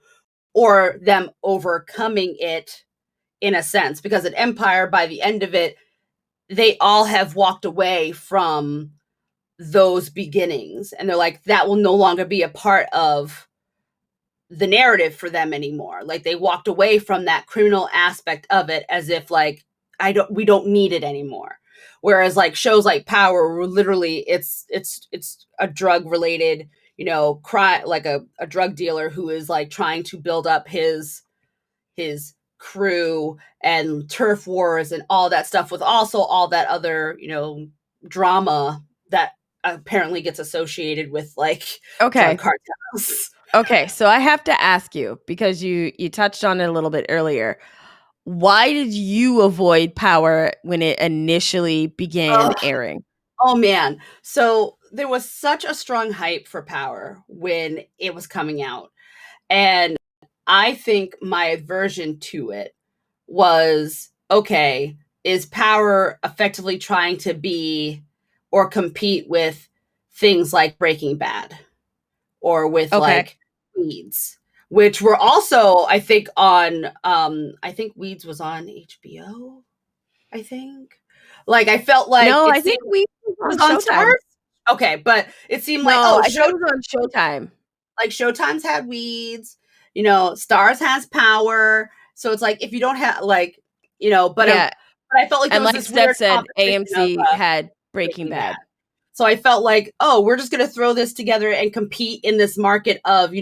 Speaker 2: or them overcoming it in a sense. Because at Empire, by the end of it, they all have walked away from those beginnings, and they're like, that will no longer be a part of the narrative for them anymore. Like they walked away from that criminal aspect of it as if like we don't need it anymore. Whereas like shows like Power were literally it's a drug related, crime, like a drug dealer who is like trying to build up his crew and turf wars and all that stuff, with also all that other, drama that apparently gets associated with like drug
Speaker 1: Okay.
Speaker 2: cartels.
Speaker 1: Okay, so I have to ask you because you touched on it a little bit earlier. Why did you avoid Power when it initially began
Speaker 2: Oh,
Speaker 1: airing?
Speaker 2: oh man. So there was such a strong hype for Power when it was coming out. And I think my aversion to it was, okay, is Power effectively trying to be or compete with things like Breaking Bad or with
Speaker 1: Okay.
Speaker 2: like Weeds, which were also, I think, on I think Weeds was on HBO, I think. Like I felt like
Speaker 1: No,
Speaker 2: it
Speaker 1: I
Speaker 2: seemed
Speaker 1: think we was
Speaker 2: it was
Speaker 1: on
Speaker 2: on
Speaker 1: Showtime.
Speaker 2: Stars. Okay, but it seemed like,
Speaker 1: No,
Speaker 2: oh,
Speaker 1: I think it was on Showtime.
Speaker 2: like Showtime's had Weeds, Stars has Power. So it's like if you don't have like,
Speaker 1: Yeah,
Speaker 2: but I felt like there
Speaker 1: and
Speaker 2: was
Speaker 1: like
Speaker 2: this
Speaker 1: Steph
Speaker 2: weird
Speaker 1: said,
Speaker 2: competition of
Speaker 1: AMC had Breaking
Speaker 2: Breaking Bad.
Speaker 1: Bad.
Speaker 2: So I felt like, oh, we're just gonna throw this together and compete in this market of,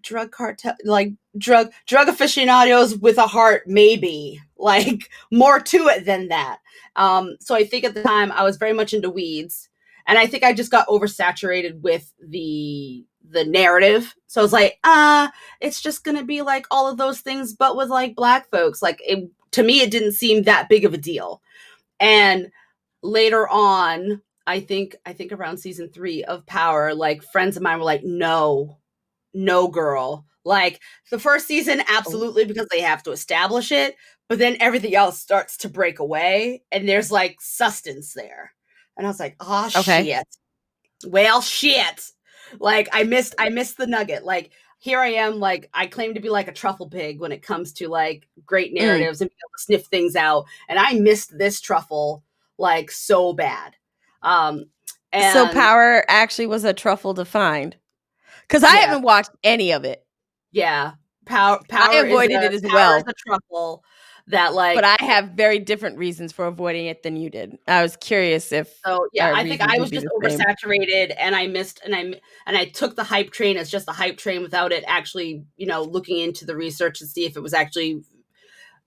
Speaker 2: drug cartel, like drug aficionados with a heart, maybe like more to it than that. So I think at the time I was very much into Weeds, And I think I just got oversaturated with the narrative. So I was like, it's just gonna be like all of those things, but with like Black folks. Like to me, it didn't seem that big of a deal. And later on, I think around season 3 of Power, like friends of mine were like, no, girl. Like the first season,
Speaker 1: Oh.
Speaker 2: absolutely, because they have to establish it, but then everything else starts to break away and there's like sustenance there. And I was like, oh
Speaker 1: Okay.
Speaker 2: shit. Well, shit. Like I missed the nugget. Like here I am, like I claim to be like a truffle pig when it comes to like great
Speaker 1: Mm.
Speaker 2: narratives and being able to sniff things out. And I missed this truffle like so bad. Um
Speaker 1: So
Speaker 2: and
Speaker 1: Power actually was a truffle to find. Because I
Speaker 2: yeah,
Speaker 1: haven't watched any of it.
Speaker 2: yeah.
Speaker 1: I avoided it as
Speaker 2: Power is
Speaker 1: well,
Speaker 2: a truffle that
Speaker 1: but
Speaker 2: like
Speaker 1: I have very different reasons for avoiding it than you did. I was curious if
Speaker 2: so yeah,
Speaker 1: our
Speaker 2: I think
Speaker 1: reasons
Speaker 2: I
Speaker 1: would
Speaker 2: was
Speaker 1: be
Speaker 2: just
Speaker 1: the same.
Speaker 2: oversaturated and I missed and I took the hype train as just a hype train without it actually, looking into the research to see if it was actually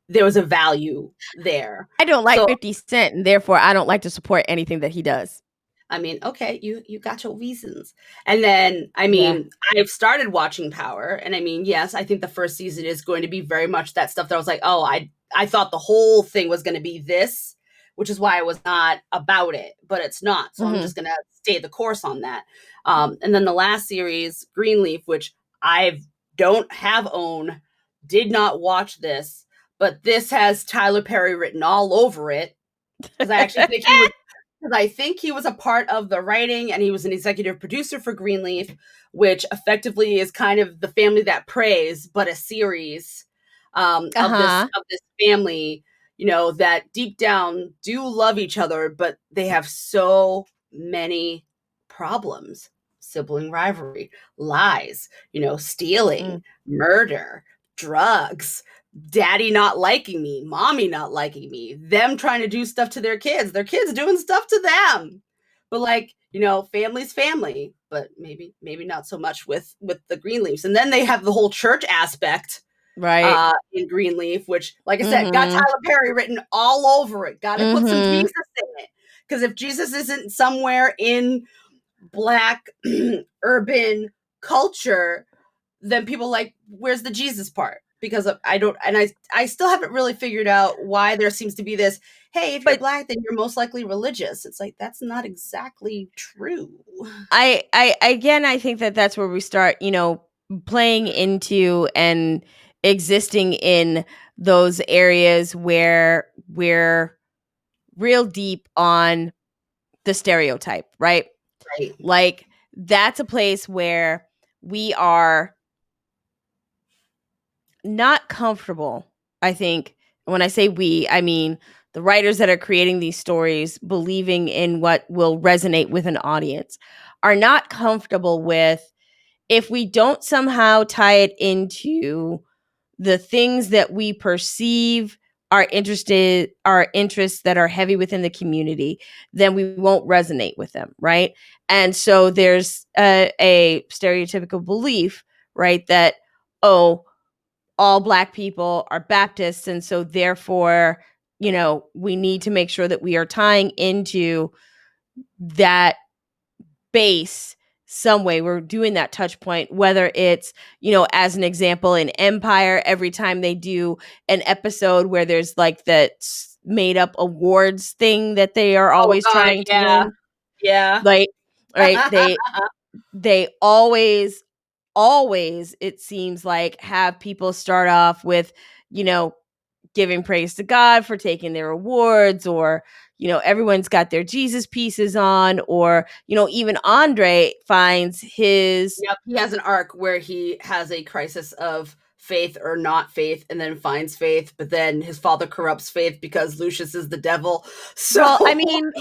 Speaker 2: there was a value there.
Speaker 1: I don't like
Speaker 2: So
Speaker 1: 50 Cent, and therefore I don't like to support anything that he does.
Speaker 2: I mean, okay, you got your reasons. And then, I
Speaker 1: Yeah.
Speaker 2: mean, I've started watching Power, and I mean, yes, I think the first season is going to be very much that stuff that I was like, oh, I thought the whole thing was going to be this, which is why I was not about it, but it's not. So I'm
Speaker 1: Mhm.
Speaker 2: just going to stay the course on that. And then the last series, Greenleaf, which I don't have own, did not watch this, but this has Tyler Perry written all over it because I think he was a part of the writing and he was an executive producer for Greenleaf, which effectively is kind of the family that prays, but a series
Speaker 1: Uh-huh.
Speaker 2: of this family, that deep down do love each other, but they have so many problems. Sibling rivalry, lies, stealing,
Speaker 1: Mm.
Speaker 2: murder, drugs, daddy not liking me, mommy not liking me, them trying to do stuff to their kids doing stuff to them. But like, family's family, but maybe not so much with the Greenleafs. And then they have the whole church aspect
Speaker 1: Right.
Speaker 2: in Greenleaf, which, like I said, got
Speaker 1: Mhm.
Speaker 2: Tyler Perry written all over it. Got to put some
Speaker 1: Mhm.
Speaker 2: Jesus in it. Because if Jesus isn't somewhere in Black urban culture, then people like, where's the Jesus part? Because I don't, and I still haven't really figured out why there seems to be this, hey, if you're
Speaker 1: But
Speaker 2: Black, then you're most likely religious. It's like, that's not exactly true.
Speaker 1: I again, I think that that's where we start, playing into and existing in those areas where we're real deep on the stereotype, right?
Speaker 2: Right.
Speaker 1: Like that's a place where we are not comfortable. I think when I say we, I mean the writers that are creating these stories, believing in what will resonate with an audience, are not comfortable with if we don't somehow tie it into the things that we perceive are interests that are heavy within the community, then we won't resonate with them, right? And so there's a stereotypical belief, right, that oh, all Black people are Baptists, and so therefore, we need to make sure that we are tying into that base some way. We're doing that touch point, whether it's, as an example, in Empire, every time they do an episode where there's like that made up awards thing that they are
Speaker 2: Oh
Speaker 1: always
Speaker 2: God,
Speaker 1: trying to
Speaker 2: yeah,
Speaker 1: win,
Speaker 2: yeah.
Speaker 1: like, right, they always it seems like have people start off with, you know giving praise to God for taking their awards, or, everyone's got their Jesus pieces on, or, even Andre finds his.
Speaker 2: Yep, he has an arc where he has a crisis of faith or not faith and then finds faith, but then his father corrupts faith because Lucius is the devil.
Speaker 1: Well, I
Speaker 2: So
Speaker 1: mean,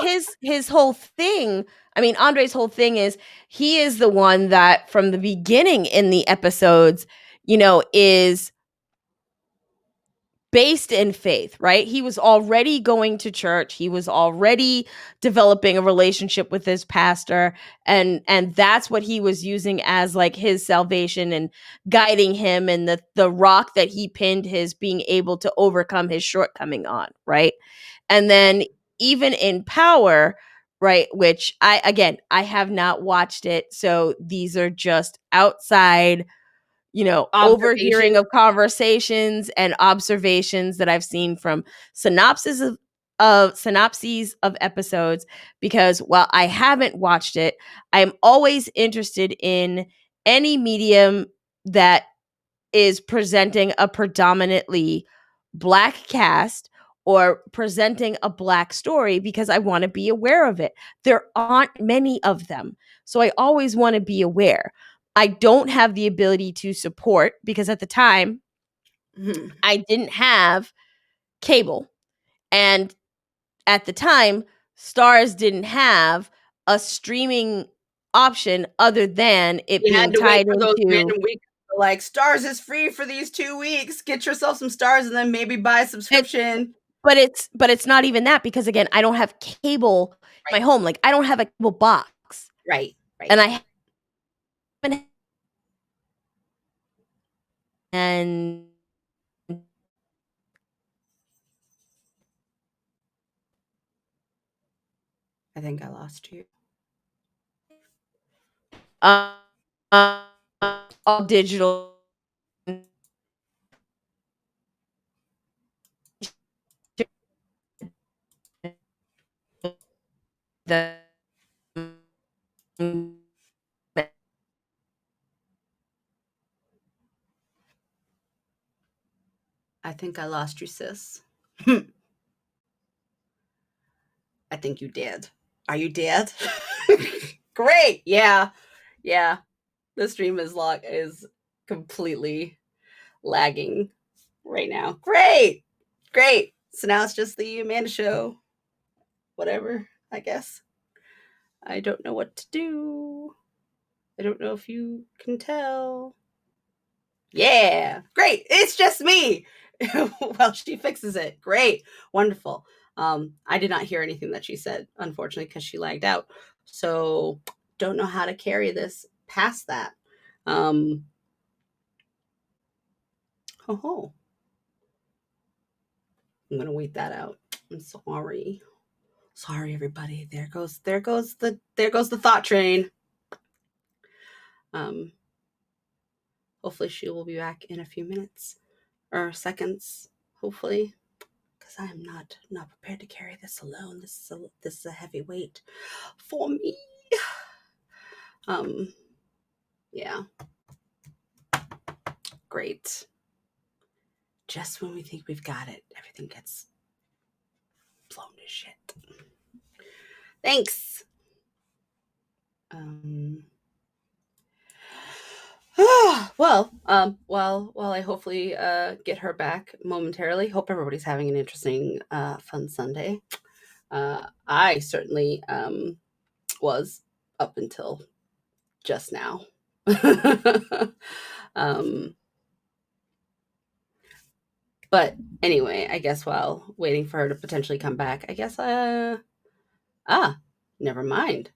Speaker 1: his whole thing, I mean, Andre's whole thing is he is the one that from the beginning in the episodes, is based in faith, right? He was already going to church. He was already developing a relationship with his pastor, and that's what he was using as like his salvation and guiding him, and the rock that he pinned his being able to overcome his shortcoming on, right? And then even in Power, right? Which I have not watched it. So these are just outside, overhearing
Speaker 2: Observation.
Speaker 1: of conversations and observations that I've seen from synopses of episodes. Because while I haven't watched it, I'm always interested in any medium that is presenting a predominantly Black cast or presenting a Black story, because I want to be aware of it. There aren't many of them. So I always want to be aware. I don't have the ability to support, because at the time I didn't have cable. And at the time, Stars didn't have a streaming option other than it
Speaker 2: You
Speaker 1: being
Speaker 2: had to wait
Speaker 1: tied
Speaker 2: for those
Speaker 1: into.
Speaker 2: random weeks. Like, Stars is free for these 2 weeks. Get yourself some Stars and then maybe buy a
Speaker 1: It,
Speaker 2: subscription.
Speaker 1: but it's not even that, because again, I don't have cable in my home. Like, I don't have a cable box.
Speaker 2: Right.
Speaker 1: And I haven't, and
Speaker 2: I think I lost you.
Speaker 1: uh, all digital. The
Speaker 2: I think I lost you, sis. I think you did. Are you dead? Great. Yeah. Yeah. The stream is completely lagging right now. Great. Great. So now it's just the Amanda show. Whatever, I guess. I don't know what to do. I don't know if you can tell. Yeah. Great. It's just me. Well, she fixes it. Great. Wonderful. I did not hear anything that she said, unfortunately, because she lagged out. So don't know how to carry this past that. Oh, I'm gonna wait that out. I'm sorry. Sorry, everybody. There goes the thought train. Hopefully she will be back in a few minutes or seconds. Hopefully, because I am not prepared to carry this alone. This is a heavy weight for me. Yeah. Great. Just when we think we've got it, everything gets blown to shit. Thanks. Well, while I hopefully get her back momentarily, hope everybody's having an interesting, fun Sunday. I certainly was up until just now. But anyway, I guess while waiting for her to potentially come back, I guess never mind.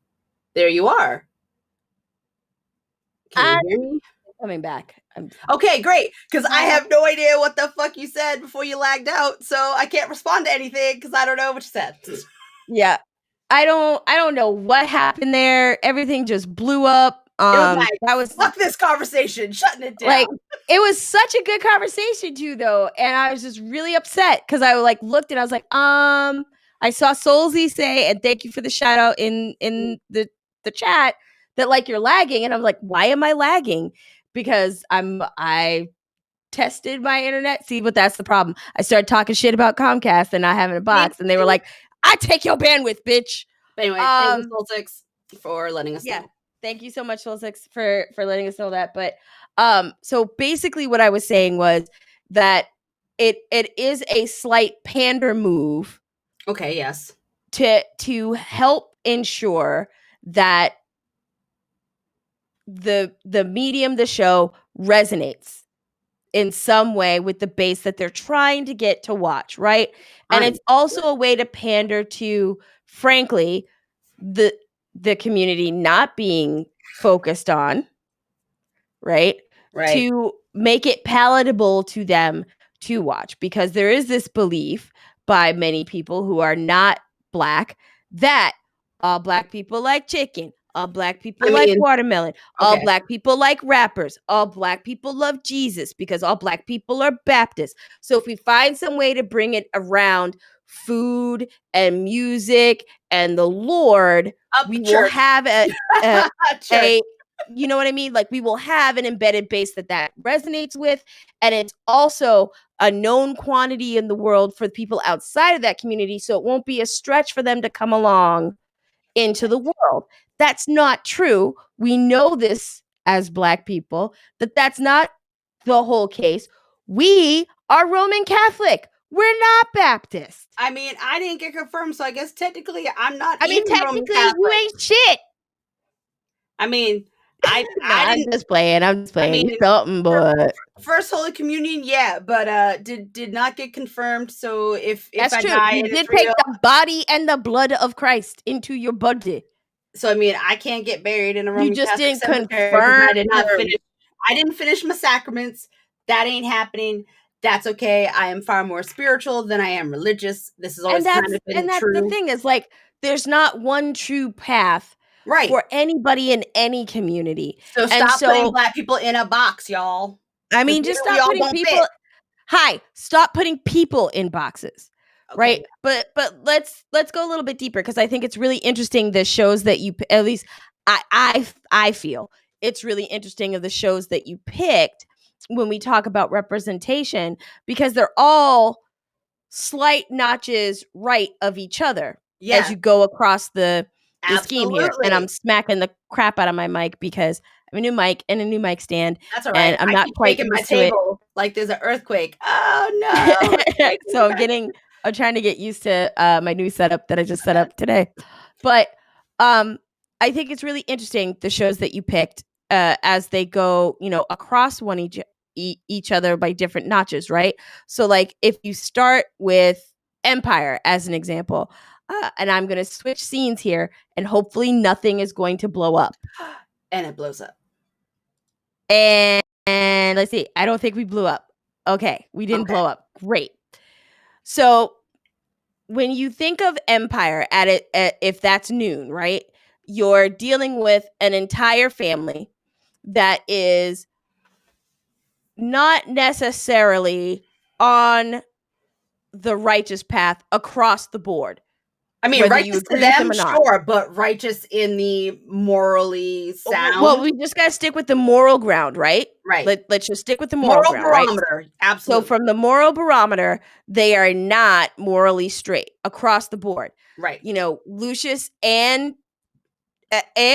Speaker 2: There you are. Can you hear me?
Speaker 1: Coming back.
Speaker 2: Okay, great. Because I have no idea what the fuck you said before you lagged out, so I can't respond to anything because I don't know what you said.
Speaker 1: Yeah. I don't know what happened there. Everything just blew up.
Speaker 2: It was like,
Speaker 1: That was
Speaker 2: fuck this conversation, shutting it down.
Speaker 1: like, it was such a good conversation too, though, and I was just really upset because I like looked and I was like, I saw Soulsy say, and thank you for the shout out in the chat, that like you're lagging, and I'm like, why am I lagging? Because I tested my internet, see, but that's the problem. I started talking shit about Comcast and not having a box, and they were like, I take your bandwidth, bitch.
Speaker 2: But anyway, thank you, Soul6, for letting us know.
Speaker 1: Thank you so much, Soul6, for letting us know that. But so basically what I was saying was that it is a slight pander move.
Speaker 2: Okay, yes.
Speaker 1: To help ensure that the medium, the show, resonates in some way with the base that they're trying to get to watch, right? And it's also a way to pander to, frankly, the community not being focused on, right? To make it palatable to them to watch, because there is this belief by many people who are not Black that All Black people like chicken. All Black people
Speaker 2: I
Speaker 1: like
Speaker 2: mean,
Speaker 1: watermelon. All
Speaker 2: okay.
Speaker 1: Black people like rappers. All Black people love Jesus because all Black people are Baptists. So if we find some way to bring it around food and music and the Lord,
Speaker 2: Up
Speaker 1: we will
Speaker 2: church.
Speaker 1: have a,
Speaker 2: Church.
Speaker 1: a you know what I mean? Like we will have an embedded base that resonates with, and it's also a known quantity in the world for people outside of that community. So it won't be a stretch for them to come along into the world. That's not true. We know this as Black people, that's not the whole case. We are Roman Catholic. We're not Baptist.
Speaker 2: I mean, I didn't get confirmed, so I guess technically I'm not
Speaker 1: I mean,
Speaker 2: even Roman
Speaker 1: technically,
Speaker 2: Catholic.
Speaker 1: you ain't shit.
Speaker 2: I mean,
Speaker 1: Nah,
Speaker 2: I didn't.
Speaker 1: I'm just playing. I'm just
Speaker 2: I
Speaker 1: playing.
Speaker 2: mean,
Speaker 1: You something, but
Speaker 2: first Holy Communion, yeah, but did not get confirmed. So if
Speaker 1: that's
Speaker 2: I
Speaker 1: true.
Speaker 2: die
Speaker 1: You
Speaker 2: and it's
Speaker 1: did take
Speaker 2: real,
Speaker 1: the body and the blood of Christ into your body.
Speaker 2: so I mean, I can't get buried in a
Speaker 1: You
Speaker 2: Roman
Speaker 1: just
Speaker 2: Catholic
Speaker 1: didn't
Speaker 2: cemetery because
Speaker 1: confirm.
Speaker 2: I did not finish. I didn't finish my sacraments. That ain't happening. That's okay. I am far more spiritual than I am religious. This has always kind of been
Speaker 1: That's the
Speaker 2: true.
Speaker 1: thing is like there's not one true path
Speaker 2: Right.
Speaker 1: for anybody in any community.
Speaker 2: So
Speaker 1: And
Speaker 2: stop putting
Speaker 1: so
Speaker 2: Black people in a box, y'all.
Speaker 1: I
Speaker 2: Because
Speaker 1: mean
Speaker 2: maybe
Speaker 1: just
Speaker 2: we
Speaker 1: stop
Speaker 2: all
Speaker 1: putting
Speaker 2: won't
Speaker 1: people
Speaker 2: fit.
Speaker 1: stop putting people in boxes.
Speaker 2: Okay.
Speaker 1: Right? But let's go a little bit deeper because I think it's really interesting the shows that you at least I feel it's really interesting of the shows that you picked when we talk about representation because they're all slight notches right of each other as
Speaker 2: Yeah,
Speaker 1: you go across the scheme here. And I'm
Speaker 2: absolutely.
Speaker 1: smacking the crap out of my mic because I have a new mic and a new mic stand,
Speaker 2: That's all right.
Speaker 1: and I'm
Speaker 2: I
Speaker 1: not
Speaker 2: keep
Speaker 1: quite
Speaker 2: shaking my
Speaker 1: used to it.
Speaker 2: table like there's an earthquake. Oh no, it's shaking.
Speaker 1: So I'm trying to get used to my new setup that I just set up today. But um I think it's really interesting the shows that you picked as they go, across each other by different notches, right? So like if you start with Empire as an example, and I'm going to switch scenes here and hopefully nothing is going to blow up.
Speaker 2: And it blows up.
Speaker 1: And let's see, I don't think we blew up. Okay, we didn't
Speaker 2: Okay.
Speaker 1: blow up. Great. So when you think of Empire if that's noon, right? You're dealing with an entire family that is not necessarily on the righteous path across the board,
Speaker 2: I mean,
Speaker 1: whether you
Speaker 2: righteous to
Speaker 1: agree with them
Speaker 2: them,
Speaker 1: or not.
Speaker 2: sure, but righteous in the morally
Speaker 1: Well,
Speaker 2: sound.
Speaker 1: we just got to stick with the moral ground, right?
Speaker 2: Right.
Speaker 1: Let's just stick with the moral
Speaker 2: Moral
Speaker 1: ground, right?
Speaker 2: barometer.
Speaker 1: So
Speaker 2: Absolutely.
Speaker 1: from the moral barometer, they are not morally straight across the board.
Speaker 2: Right.
Speaker 1: Lucius and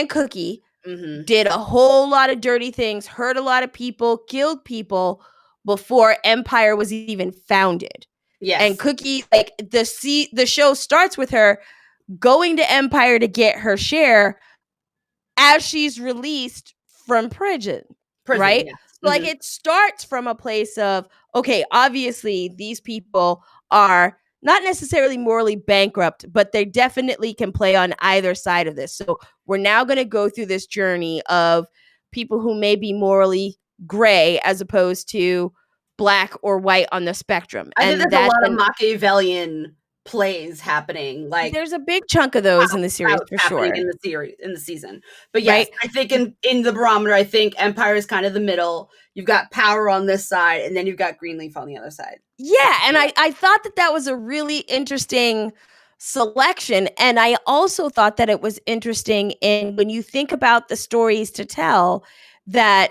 Speaker 1: Cookie
Speaker 2: Mm-hmm.
Speaker 1: did a whole lot of dirty things, hurt a lot of people, killed people before Empire was even founded. And
Speaker 2: Yes.
Speaker 1: Cookie, like the show starts with her going to Empire to get her share as she's released from prison,
Speaker 2: Prison,
Speaker 1: right?
Speaker 2: yes.
Speaker 1: So like
Speaker 2: Mm-hmm.
Speaker 1: it starts from a place of, okay, obviously these people are not necessarily morally bankrupt, but they definitely can play on either side of this. So we're now going to go through this journey of people who may be morally gray as opposed to black or white on the spectrum.
Speaker 2: I think
Speaker 1: And
Speaker 2: there's a
Speaker 1: that's
Speaker 2: lot of
Speaker 1: been
Speaker 2: Machiavellian plays happening. Like
Speaker 1: there's a big chunk of those in the series for
Speaker 2: happening
Speaker 1: sure.
Speaker 2: in the series in the season. But yes,
Speaker 1: Right?
Speaker 2: I think in the barometer, I think Empire is kind of the middle. You've got Power on this side, and then you've got Greenleaf on the other side.
Speaker 1: Yeah, and I thought that was a really interesting selection, and I also thought that it was interesting in when you think about the stories to tell that,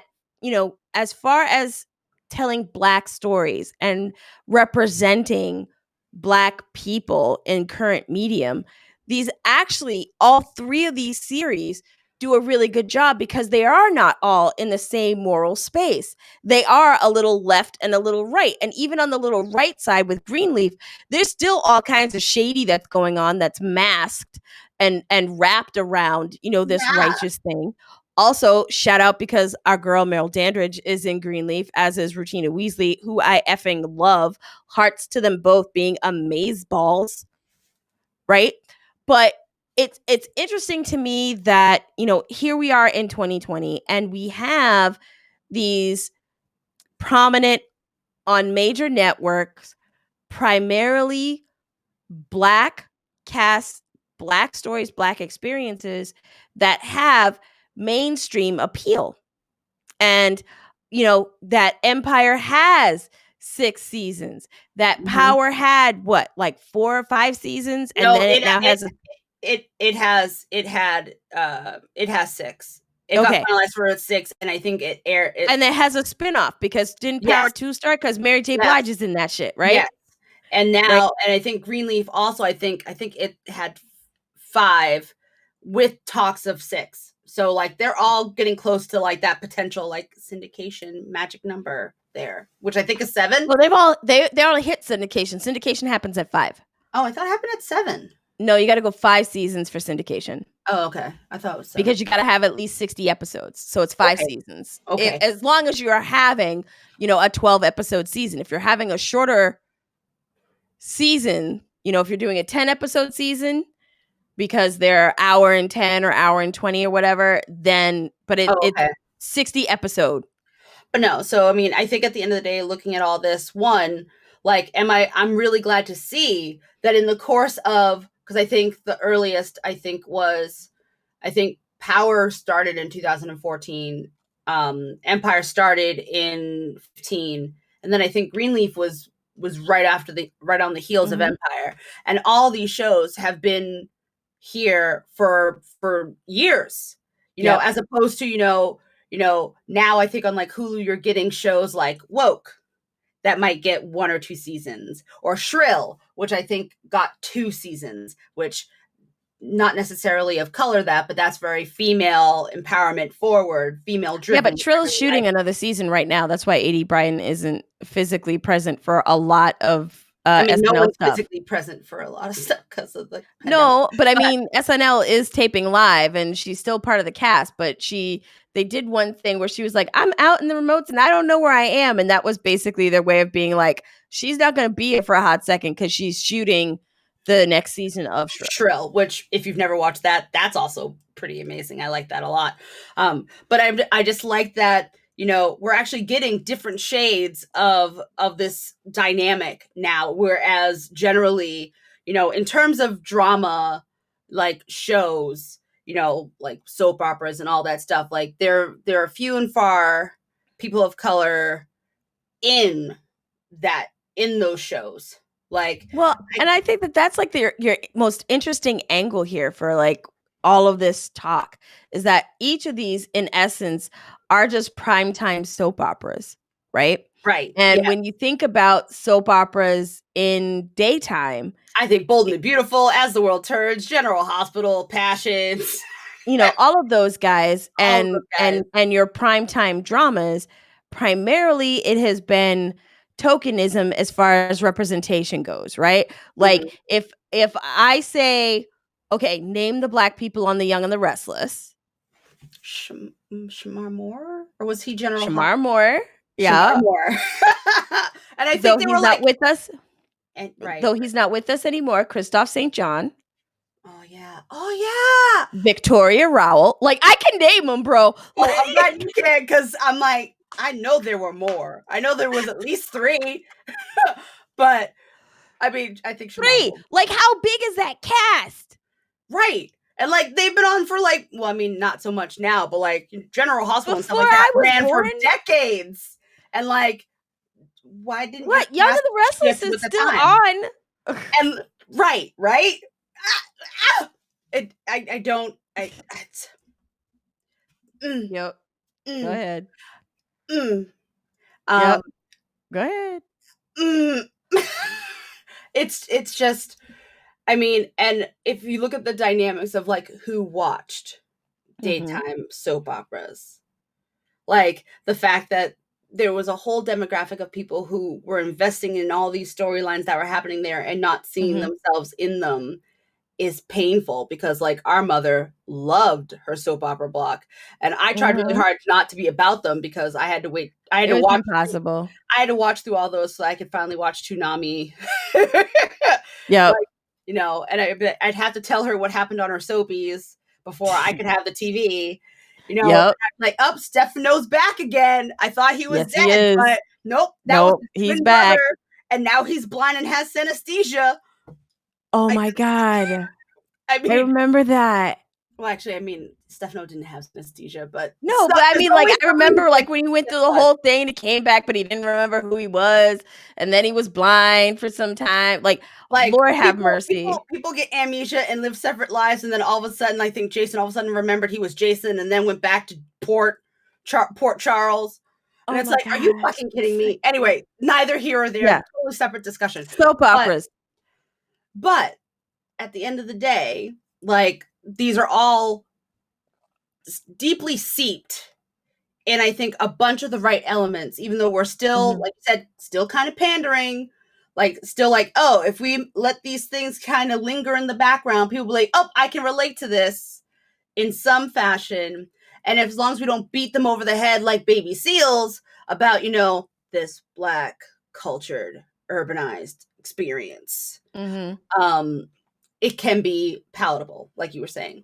Speaker 1: as far as telling Black stories and representing Black people in current medium, these actually all three of these series do a really good job because they are not all in the same moral space. They are a little left and a little right. And even on the little right side with Greenleaf, there's still all kinds of shady that's going on that's masked and wrapped around, this
Speaker 2: Yeah.
Speaker 1: righteous thing. Also, shout out because our girl Meryl Dandridge is in Greenleaf, as is Regina Weasley, who I effing love. Hearts to them both being amazeballs, right? But it's interesting to me that, here we are in 2020 and we have these prominent on major networks, primarily Black cast Black stories, Black experiences that have mainstream appeal. And, that Empire has 6 seasons. That
Speaker 2: Mhm.
Speaker 1: Power had what, like 4 or 5 seasons, and
Speaker 2: No,
Speaker 1: then it now
Speaker 2: it
Speaker 1: has a
Speaker 2: it has 6. It got
Speaker 1: okay.
Speaker 2: finalized for 6, and I think it aired it.
Speaker 1: And it has a spinoff because didn't Power
Speaker 2: Yes,
Speaker 1: 2 start? Because Mary J.
Speaker 2: yes,
Speaker 1: Blige is in that shit, right?
Speaker 2: yes. And
Speaker 1: Right.
Speaker 2: now, and I think Greenleaf also, I think it had 5 with talks of 6. So like they're all getting close to like that potential like syndication magic number there, which I think is 7.
Speaker 1: Well, they all hit syndication. Syndication happens at 5.
Speaker 2: Oh, I thought it happened at 7.
Speaker 1: No, you got to go 5 seasons for syndication.
Speaker 2: Oh, okay. I thought it was 7.
Speaker 1: Because you got to have at least 60 episodes. So it's 5
Speaker 2: Okay.
Speaker 1: seasons.
Speaker 2: Okay.
Speaker 1: As long as you are having, a 12 episode season. If you're having a shorter season, if you're doing a 10 episode season because they're hour and 10 or hour and 20 or whatever, then, but
Speaker 2: Oh,
Speaker 1: it's
Speaker 2: okay.
Speaker 1: 60 episode.
Speaker 2: But no, so I mean, I think at the end of the day, looking at all this, one, like, I'm really glad to see that in the course of, because I think the earliest, I think Power started in 2014, Empire started in 15, and then I think Greenleaf was right on the heels of
Speaker 1: Mhm.
Speaker 2: Empire, and all these shows have been here for years,
Speaker 1: Yep.
Speaker 2: as opposed to now I think on like Hulu you're getting shows like Woke that might get 1 or 2 seasons, or Shrill, which I think got 2 seasons, which not necessarily of color but that's very female empowerment forward, female
Speaker 1: Yeah,
Speaker 2: driven,
Speaker 1: but
Speaker 2: which I
Speaker 1: Trill's
Speaker 2: really like.
Speaker 1: shooting another season right now. That's why A.D. Bryan isn't physically present for a lot of
Speaker 2: I mean, no
Speaker 1: SNL
Speaker 2: one's
Speaker 1: stuff.
Speaker 2: physically present for a lot of stuff because of the pandemic.
Speaker 1: No, but I
Speaker 2: But
Speaker 1: mean, SNL is taping live and she's still part of the cast, but they did one thing where she was like, "I'm out in the remotes and I don't know where I am." And that was basically their way of being like, she's not going to be here for a hot second cuz she's shooting the next season of Shrill.
Speaker 2: Shrill, which if you've never watched that, that's also pretty amazing. I like that a lot. But I just like that, we're actually getting different shades of this dynamic now, whereas generally, in terms of drama, like shows, like soap operas and all that stuff, like there are few and far people of color in in those shows. Like,
Speaker 1: Well, and I think that that's like your most interesting angle here for like all of this talk is that each of these in essence are just primetime soap operas, right?
Speaker 2: right,
Speaker 1: And
Speaker 2: yeah.
Speaker 1: when you think about soap operas in daytime,
Speaker 2: I think Bold and the Beautiful, As the World Turns, General Hospital, Passions,
Speaker 1: all of those guys
Speaker 2: all of
Speaker 1: and
Speaker 2: those guys.
Speaker 1: your primetime dramas, primarily it has been tokenism as far as representation goes, right?
Speaker 2: Mhm.
Speaker 1: Like if I say, okay, name the Black people on The Young and the Restless.
Speaker 2: Shamar Moore? Or was he General
Speaker 1: Shamar Moore,
Speaker 2: Shamar
Speaker 1: yeah.
Speaker 2: Moore. And I
Speaker 1: Though
Speaker 2: think they were
Speaker 1: he's not
Speaker 2: like,
Speaker 1: with us,
Speaker 2: right.
Speaker 1: though he's not with us anymore, Christoph St. John,
Speaker 2: Oh, yeah. Oh, yeah.
Speaker 1: Victoria Rowell. Like I can name them, bro.
Speaker 2: Oh, I'm glad you can, because I'm like, I know there were more. I know there was at least 3. But, I mean, I think Shamar
Speaker 1: 3.
Speaker 2: Moore.
Speaker 1: Like how big is that cast?
Speaker 2: Right. And like they've been on for like, well, I mean, not so much now, but like General Hospital and stuff
Speaker 1: Before
Speaker 2: like that
Speaker 1: I was
Speaker 2: ran for
Speaker 1: born?
Speaker 2: decades. And like, why didn't your
Speaker 1: What? Young and
Speaker 2: cast
Speaker 1: the Restless
Speaker 2: shift
Speaker 1: is
Speaker 2: with the
Speaker 1: still
Speaker 2: time?
Speaker 1: on.
Speaker 2: And right. I don't. It's,
Speaker 1: Yep. Go
Speaker 2: mm,
Speaker 1: ahead.
Speaker 2: mm,
Speaker 1: Yep.
Speaker 2: um,
Speaker 1: Go ahead.
Speaker 2: mm. It's just. I mean, and if you look at the dynamics of like who watched
Speaker 1: Mhm.
Speaker 2: daytime soap operas, like the fact that there was a whole demographic of people who were investing in all these storylines that were happening there and not seeing
Speaker 1: Mhm.
Speaker 2: themselves in them is painful, because like our mother loved her soap opera block, and I tried really
Speaker 1: Mhm.
Speaker 2: hard not to be about them because I had to wait.
Speaker 1: It was impossible.
Speaker 2: I had to watch through all those so I could finally watch Toonami.
Speaker 1: Yep.
Speaker 2: Like, and I'd have to tell her what happened on her soapies before I could have the TV. And I'm
Speaker 1: Yep.
Speaker 2: like, up, Stefano's back again. I thought he was
Speaker 1: Yes, he
Speaker 2: dead,
Speaker 1: is.
Speaker 2: but nope, that was
Speaker 1: Nope,
Speaker 2: his
Speaker 1: he's
Speaker 2: twin
Speaker 1: back.
Speaker 2: brother, and now he's blind and has synesthesia.
Speaker 1: Oh
Speaker 2: I
Speaker 1: my god.
Speaker 2: I
Speaker 1: I
Speaker 2: mean,
Speaker 1: remember that.
Speaker 2: well, actually, I mean, Stefano didn't have synesthesia, but
Speaker 1: No, but I
Speaker 2: there's
Speaker 1: mean, like,
Speaker 2: always
Speaker 1: I
Speaker 2: somebody
Speaker 1: remember,
Speaker 2: who
Speaker 1: like, when he went through the whole thing and he came back, but he didn't remember who he was, and then he was blind for some time. Like,
Speaker 2: like
Speaker 1: Lord have
Speaker 2: people
Speaker 1: mercy.
Speaker 2: get amnesia and live separate lives, and then all of a sudden, I think Jason all of a sudden remembered he was Jason, and then went back to Port Charles, and
Speaker 1: Oh
Speaker 2: it's
Speaker 1: my
Speaker 2: like, are you
Speaker 1: gosh.
Speaker 2: fucking kidding
Speaker 1: It's like,
Speaker 2: me? Anyway, neither here or there,
Speaker 1: yeah,
Speaker 2: totally separate discussion.
Speaker 1: soap
Speaker 2: But
Speaker 1: operas.
Speaker 2: but at the end of the day, like these are all deeply seeped and I think a bunch of the right elements, even though we're still,
Speaker 1: Mhm.
Speaker 2: like you said, still kind of pandering, like still like, oh, if we let these things kind of linger in the background, people will be like, oh, I can relate to this in some fashion. And if, as long as we don't beat them over the head like baby seals about, this Black cultured, urbanized experience,
Speaker 1: Mhm.
Speaker 2: um, it can be palatable, like you were saying.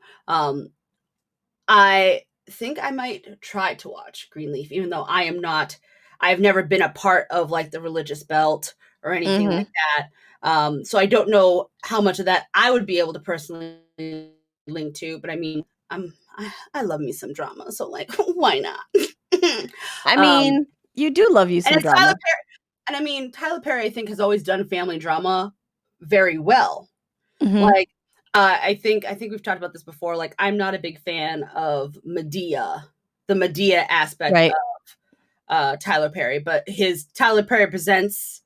Speaker 2: I think I might try to watch Greenleaf, even though I've never been a part of like the religious belt or anything like
Speaker 1: Mhm.
Speaker 2: that. So I don't know how much of that I would be able to personally link to, but I mean, I love me some drama, so like, why not?
Speaker 1: I
Speaker 2: um,
Speaker 1: mean, you do love you
Speaker 2: and
Speaker 1: some
Speaker 2: it's Tyler
Speaker 1: drama.
Speaker 2: Perry, and I mean, Tyler Perry, I think, has always done family drama very well.
Speaker 1: Mhm.
Speaker 2: Like, I think we've talked about this before. Like, I'm not a big fan of the Medea aspect
Speaker 1: Right.
Speaker 2: of Tyler Perry, but his Tyler Perry Presents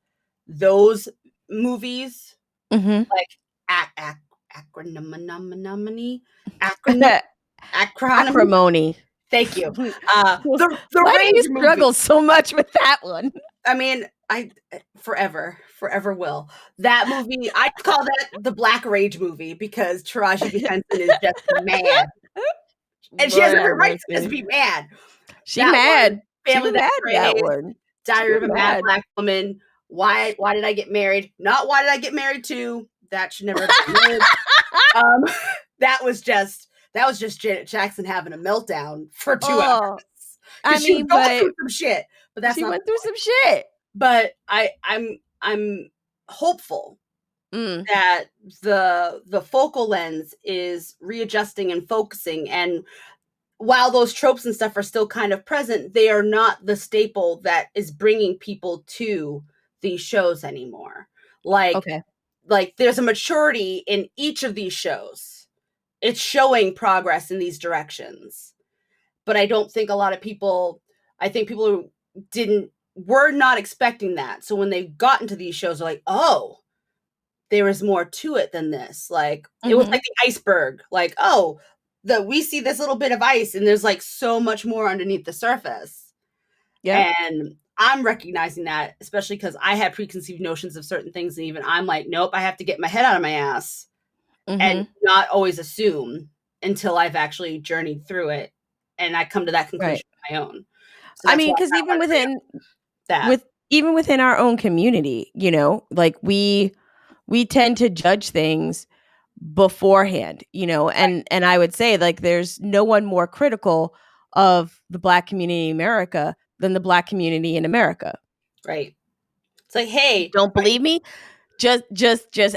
Speaker 2: those movies,
Speaker 1: Mhm.
Speaker 2: like acronym, acronym, acronym.
Speaker 1: Acrimony.
Speaker 2: Thank you. The
Speaker 1: Why do you
Speaker 2: Rage movie.
Speaker 1: struggle so much with that one?
Speaker 2: I mean, I forever will. That movie, I call that the Black Rage movie because Taraji P. Henson is just mad. And she has
Speaker 1: Lord
Speaker 2: every
Speaker 1: have
Speaker 2: right to just
Speaker 1: mercy.
Speaker 2: be mad.
Speaker 1: She
Speaker 2: That one,
Speaker 1: mad. She
Speaker 2: Family
Speaker 1: was
Speaker 2: That
Speaker 1: mad that
Speaker 2: Prays,
Speaker 1: one. She
Speaker 2: Diary
Speaker 1: was
Speaker 2: of a Mad
Speaker 1: mad.
Speaker 2: Black Woman, Why Did I Get Married? Not Why Did I Get Married to? That should never have been made. Um, that was just Janet Jackson having a meltdown for 2 hours
Speaker 1: Oh, I
Speaker 2: because she was
Speaker 1: mean,
Speaker 2: going
Speaker 1: but
Speaker 2: through some shit. But that's
Speaker 1: she
Speaker 2: not.
Speaker 1: went through some shit.
Speaker 2: But I'm hopeful
Speaker 1: Mm,
Speaker 2: that the focal lens is readjusting and focusing, and while those tropes and stuff are still kind of present, they are not the staple that is bringing people to these shows anymore. Like
Speaker 1: okay.
Speaker 2: there's a maturity in each of these shows. It's showing progress in these directions. But I don't think a lot of people, I think people who didn't were not expecting that. So when they got into these shows, they're like, oh, there was more to it than this. Like it was
Speaker 1: Mhm.
Speaker 2: like the iceberg. Like, oh, we see this little bit of ice and there's like so much more underneath the surface.
Speaker 1: Yep.
Speaker 2: And I'm recognizing that, especially because I had preconceived notions of certain things. And even I'm like, nope, I have to get my head out of my ass and
Speaker 1: Mhm.
Speaker 2: not always assume until I've actually journeyed through it. And I come to that
Speaker 1: Right.
Speaker 2: conclusion on my own. So
Speaker 1: I
Speaker 2: that's
Speaker 1: mean,
Speaker 2: why I
Speaker 1: because
Speaker 2: kind of
Speaker 1: even
Speaker 2: want to bring up
Speaker 1: within
Speaker 2: that.
Speaker 1: with even within our own community, like we tend to judge things beforehand, and I would say like there's no one more critical of the Black community in America than the Black community in America.
Speaker 2: Right. It's like, hey,
Speaker 1: Don't believe me? Just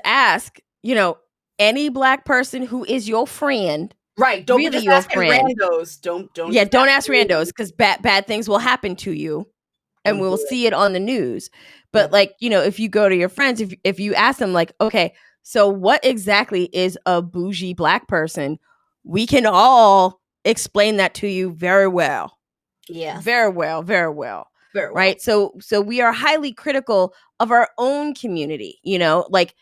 Speaker 1: ask, any Black person who is your friend,
Speaker 2: right. Don't be
Speaker 1: really
Speaker 2: just
Speaker 1: your
Speaker 2: asking
Speaker 1: friend.
Speaker 2: randos. Don't
Speaker 1: Yeah,
Speaker 2: just
Speaker 1: don't
Speaker 2: ask
Speaker 1: ask
Speaker 2: me.
Speaker 1: randos because bad things will happen to you, and
Speaker 2: Don't
Speaker 1: we'll
Speaker 2: do it.
Speaker 1: see it on the news. But
Speaker 2: Yep.
Speaker 1: like, if you go to your friends, if you ask them like, okay, so what exactly is a bougie Black person? We can all explain that to you very well.
Speaker 2: Yes.
Speaker 1: Very well, very well.
Speaker 2: Very well.
Speaker 1: Right? So we are highly critical of our own community, like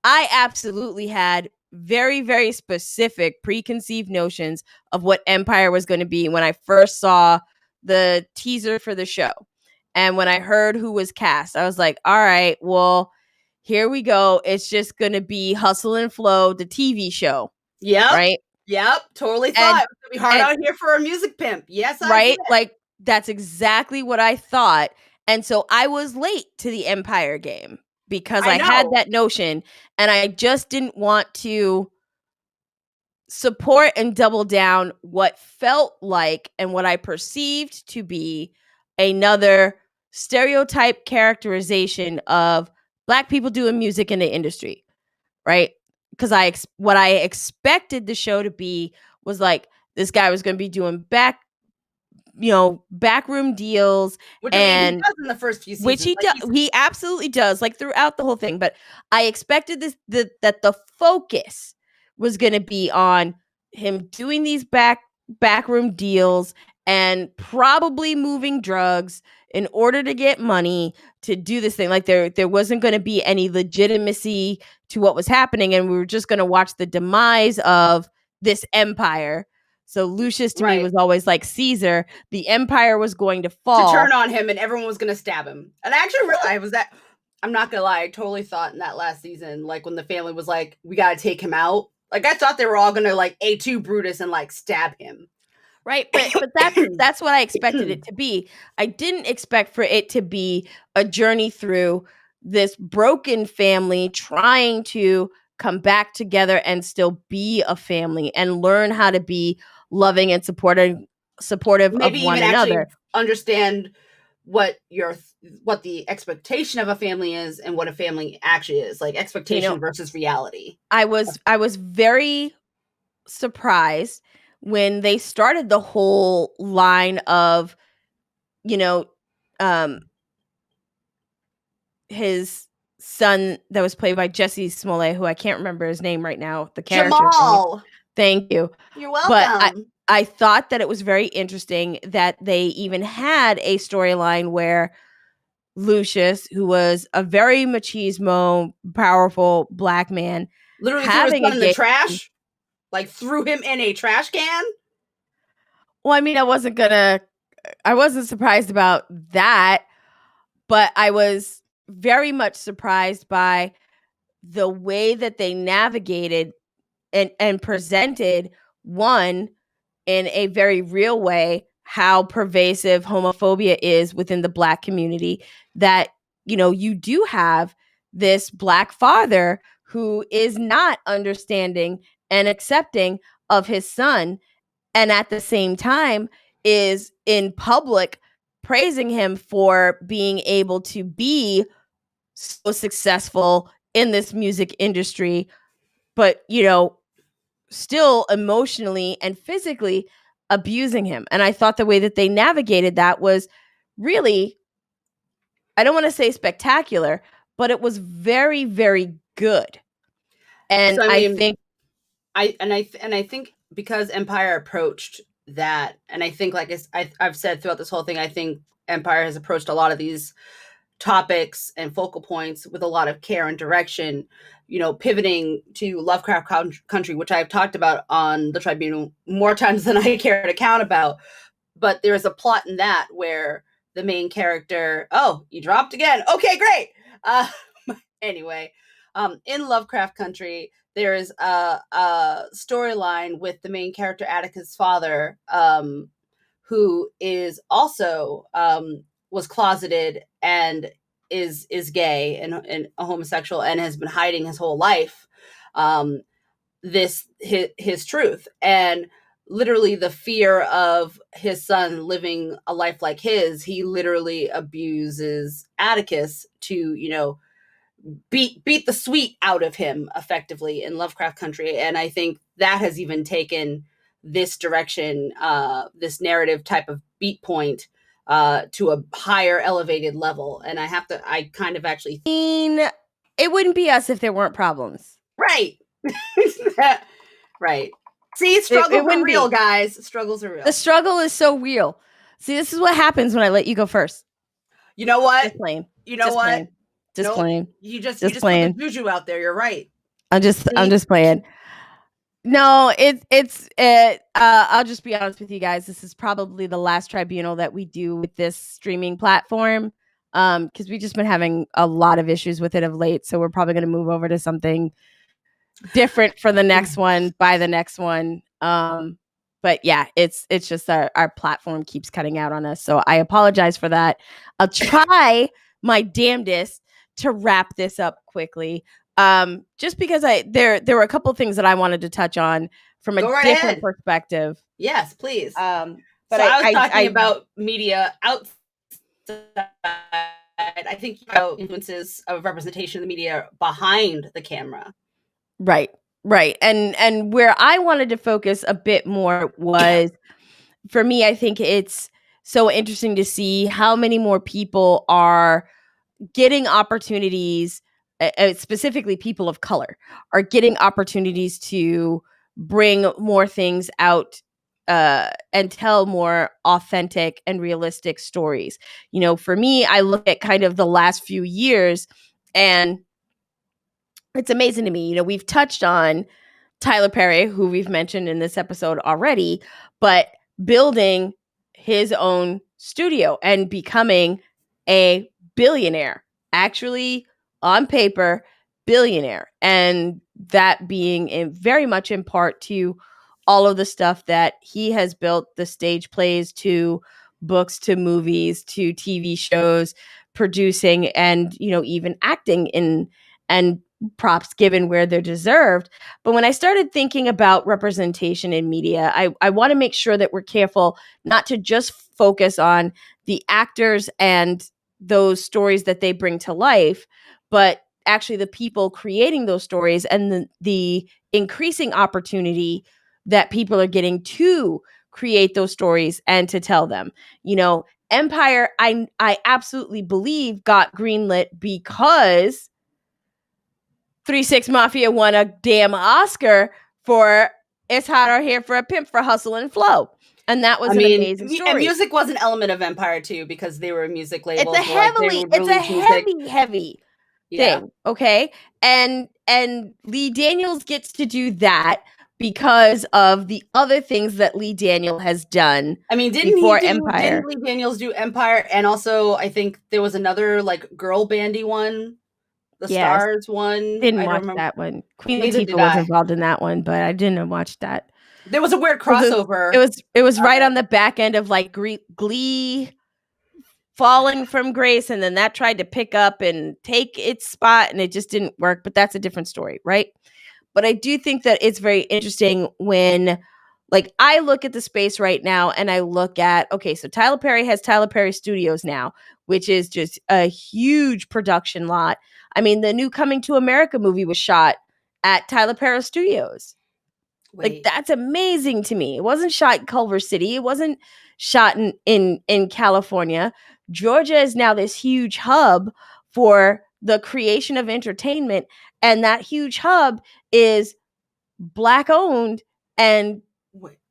Speaker 1: I absolutely had very, very specific preconceived notions of what Empire was going to be when I first saw the teaser for the show. And when I heard who was cast, I was like, all right, well, here we go. It's just going to be Hustle and Flow, the TV show,
Speaker 2: Yep.
Speaker 1: right?
Speaker 2: Yep. Totally
Speaker 1: And
Speaker 2: thought it was gonna be hard
Speaker 1: and
Speaker 2: out here for a music pimp. Yes, I did.
Speaker 1: right, like that's exactly what I thought. And so I was late to the Empire game because
Speaker 2: I
Speaker 1: I had
Speaker 2: know.
Speaker 1: that notion and I just didn't want to support and double down what felt like and what I perceived to be another stereotype characterization of Black people doing music in the industry, right? because what I expected the show to be was like this guy was going to be doing backroom deals,
Speaker 2: Which I mean, he
Speaker 1: and
Speaker 2: does in the first few
Speaker 1: which
Speaker 2: seasons. Like
Speaker 1: he absolutely does, like throughout the whole thing. But I expected that the focus was going to be on him doing these backroom deals and probably moving drugs in order to get money to do this thing. Like there wasn't going to be any legitimacy to what was happening, and we were just going to watch the demise of this empire. So Lucius to me
Speaker 2: right.
Speaker 1: was always like Caesar. The empire was going to
Speaker 2: To
Speaker 1: fall.
Speaker 2: turn on him and everyone was going to stab him. And actually, I'm not going to lie, I totally thought in that last season, like when the family was like, we got to take him out. Like I thought they were all going to like A2 Brutus and like stab him.
Speaker 1: Right, but that's what I expected it to be. I didn't expect for it to be a journey through this broken family trying to come back together and still be a family and learn how to be loving and supportive of
Speaker 2: Maybe
Speaker 1: one
Speaker 2: even actually
Speaker 1: another.
Speaker 2: understand what the expectation of a family is and what a family actually is, like
Speaker 1: You know,
Speaker 2: expectation versus reality.
Speaker 1: I was very surprised when they started the whole line of, you know, um his son that was played by Jesse Smollett, who I can't remember his name right now, the character's name.
Speaker 2: Jamal,
Speaker 1: Thank you.
Speaker 2: you're
Speaker 1: But
Speaker 2: welcome.
Speaker 1: I thought that it was very interesting that they even had a storyline where Lucius, who was a very machismo, powerful black man,
Speaker 2: Literally threw his
Speaker 1: having a
Speaker 2: son in the
Speaker 1: gay.
Speaker 2: trash, like threw him in a trash can.
Speaker 1: Well, I mean, I wasn't surprised about that, but I was very much surprised by the way that they navigated and presented, one, in a very real way, how pervasive homophobia is within the black community. That, you do have this black father who is not understanding and accepting of his son, and at the same time is in public praising him for being able to be so successful in this music industry, but still emotionally and physically abusing him. And I thought the way that they navigated that was really, I don't want to say spectacular, but it was very, very good. And
Speaker 2: So I
Speaker 1: I
Speaker 2: mean,
Speaker 1: think
Speaker 2: I think because Empire approached that, and I think like I've said throughout this whole thing, I think Empire has approached a lot of these topics and focal points with a lot of care and direction, pivoting to Lovecraft Country, which I've talked about on the Tribunal more times than I care to count about. But there's a plot in that where the main character, oh, you dropped again. Okay, great. Anyway, in Lovecraft Country, there is a storyline with the main character Atticus' father, who is also was closeted and is gay and a homosexual and has been hiding his whole life his truth, and literally the fear of his son living a life like his, he literally abuses Atticus to beat the sweet out of him effectively in Lovecraft Country. And I think that has even taken this direction, this narrative type of beat point, to a higher elevated level. And I kind of actually,
Speaker 1: it wouldn't be us if there weren't problems.
Speaker 2: right. Right. See, struggles
Speaker 1: It
Speaker 2: are
Speaker 1: wouldn't
Speaker 2: real,
Speaker 1: be.
Speaker 2: guys. Struggles are real.
Speaker 1: The struggle is so real. See, this is what happens when I let you go first.
Speaker 2: You know what?
Speaker 1: Just playing.
Speaker 2: You know
Speaker 1: Just
Speaker 2: what?
Speaker 1: playing. Just
Speaker 2: Nope.
Speaker 1: playing.
Speaker 2: You just
Speaker 1: Just
Speaker 2: put the
Speaker 1: playing.
Speaker 2: juju out there. You're right.
Speaker 1: I'm
Speaker 2: See?
Speaker 1: just playing. No, I'll just be honest with you guys. This is probably the last tribunal that we do with this streaming platform. Because we've just been having a lot of issues with it of late. So we're probably gonna move over to something different for the next one by the next one. But yeah, it's just our platform keeps cutting out on us. So I apologize for that. I'll try my damnedest to wrap this up quickly. Just because there were a couple of things that I wanted to touch on from a
Speaker 2: Go right
Speaker 1: different
Speaker 2: ahead.
Speaker 1: perspective.
Speaker 2: Yes, please.
Speaker 1: But
Speaker 2: So I was talking about media outside. I think influences of representation of the media behind the camera.
Speaker 1: Right. Right. And where I wanted to focus a bit more was, for me, I think it's so interesting to see how many more people are getting opportunities, specifically people of color, are getting opportunities to bring more things out, and tell more authentic and realistic stories. For me, I look at kind of the last few years, and it's amazing to me. We've touched on Tyler Perry, who we've mentioned in this episode already, but building his own studio and becoming a billionaire, actually on paper, billionaire. And that being very much in part to all of the stuff that he has built, the stage plays to books to movies to TV shows, producing and, even acting in, and props given where they're deserved. But when I started thinking about representation in media, I want to make sure that we're careful not to just focus on the actors and those stories that they bring to life, but actually the people creating those stories and the increasing opportunity that people are getting to create those stories and to tell them. Empire, I absolutely believe, got greenlit because 3-6 Mafia won a damn Oscar for It's Hot Out Here for a Pimp for Hustle and Flow. And that was an amazing story.
Speaker 2: And music was an element of Empire too, because they were music labels.
Speaker 1: It's a heavy thing. Okay. And Lee Daniels gets to do that because of the other things that Lee Daniel has done.
Speaker 2: Didn't Lee Daniels do Empire? And also, I think there was another like girl bandy one, the Stars one.
Speaker 1: Didn't watch that one. Queen Latifah was involved in that one, but I didn't watch that.
Speaker 2: There was a weird crossover.
Speaker 1: It was right on the back end of like Glee falling from grace, and then that tried to pick up and take its spot, and it just didn't work. But that's a different story, right? But I do think that it's very interesting when, like, I look at the space right now and I look at, okay, so Tyler Perry has Tyler Perry Studios now, which is just a huge production lot. I mean, the new Coming to America movie was shot at Tyler Perry Studios. Like, that's amazing to me. It wasn't shot in Culver City. It wasn't shot in California. Georgia is now this huge hub for the creation of entertainment. And that huge hub is Black owned. And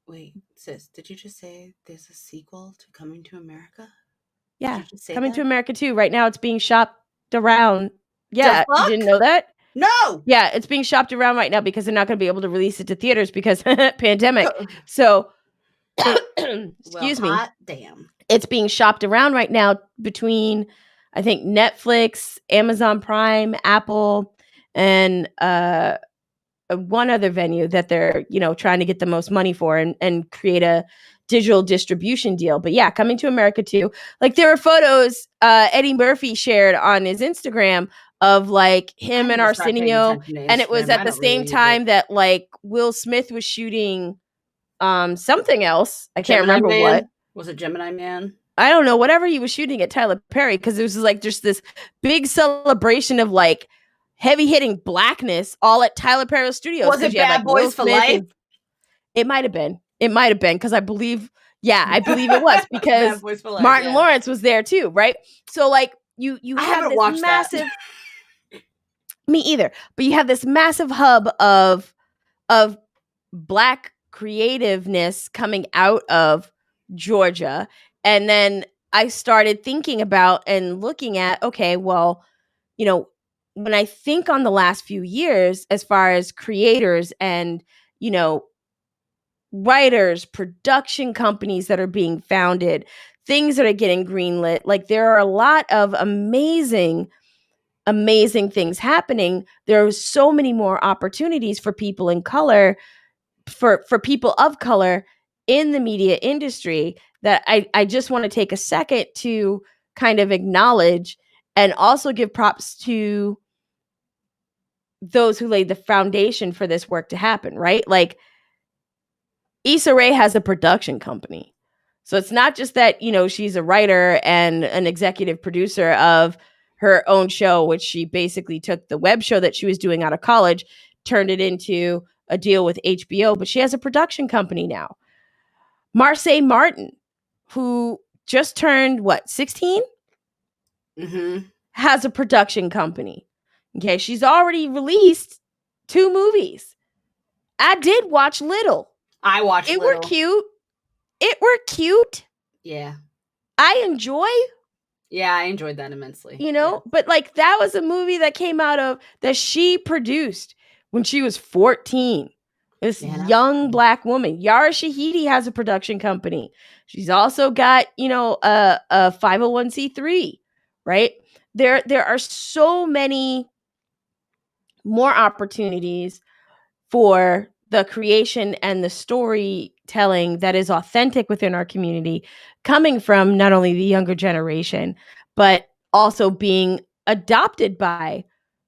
Speaker 2: wait, sis, did you just say there's a sequel to Coming to America?
Speaker 1: Yeah, Coming to America 2. Right now it's being shopped around. Yeah, you didn't know that?
Speaker 2: No.
Speaker 1: Yeah, it's being shopped around right now because they're not going to be able to release it to theaters because pandemic. So, excuse me.
Speaker 2: Hot damn.
Speaker 1: It's being shopped around right now between, I think, Netflix, Amazon Prime, Apple, and one other venue that they're, trying to get the most money for and create a digital distribution deal. But yeah, Coming to America 2. Like, there were photos Eddie Murphy shared on his Instagram of like him and Arsenio, and it was at the same time that like Will Smith was shooting something else. I can't remember what.
Speaker 2: Was it Gemini Man?
Speaker 1: I don't know, whatever he was shooting at Tyler Perry, because it was like just this big celebration of like heavy hitting blackness all at Tyler Perry Studios.
Speaker 2: Was it Bad Boys for Life?
Speaker 1: It might have been. It might have been, because I believe it was, because Martin Lawrence was there too, right? So like you have this massive me either, but you have this massive hub of Black creativeness coming out of Georgia. And then I started thinking about and looking at, okay, well, when I think on the last few years, as far as creators and, writers, production companies that are being founded, things that are getting greenlit, like there are a lot of amazing things happening. There are so many more opportunities for people in color, for people of color in the media industry, that I just want to take a second to kind of acknowledge and also give props to those who laid the foundation for this work to happen, right? Like, Issa Rae has a production company. So it's not just that, she's a writer and an executive producer of her own show, which she basically took the web show that she was doing out of college, turned it into a deal with HBO, but she has a production company now. Marseille Martin, who just turned, 16?
Speaker 2: Mm-hmm.
Speaker 1: Has a production company. Okay, she's already released 2 movies. I did watch Little.
Speaker 2: I watched
Speaker 1: It were
Speaker 2: Little.
Speaker 1: cute. It were cute.
Speaker 2: Yeah.
Speaker 1: I enjoy,
Speaker 2: Yeah, I enjoyed that immensely. Yeah.
Speaker 1: but like that was a movie that came out of that she produced when she was 14. This
Speaker 2: Yeah,
Speaker 1: young Black woman. Yara Shahidi has a production company. She's also got, a 501c3, right? There are so many more opportunities for the creation and the storytelling that is authentic within our community, coming from not only the younger generation, but also being adopted by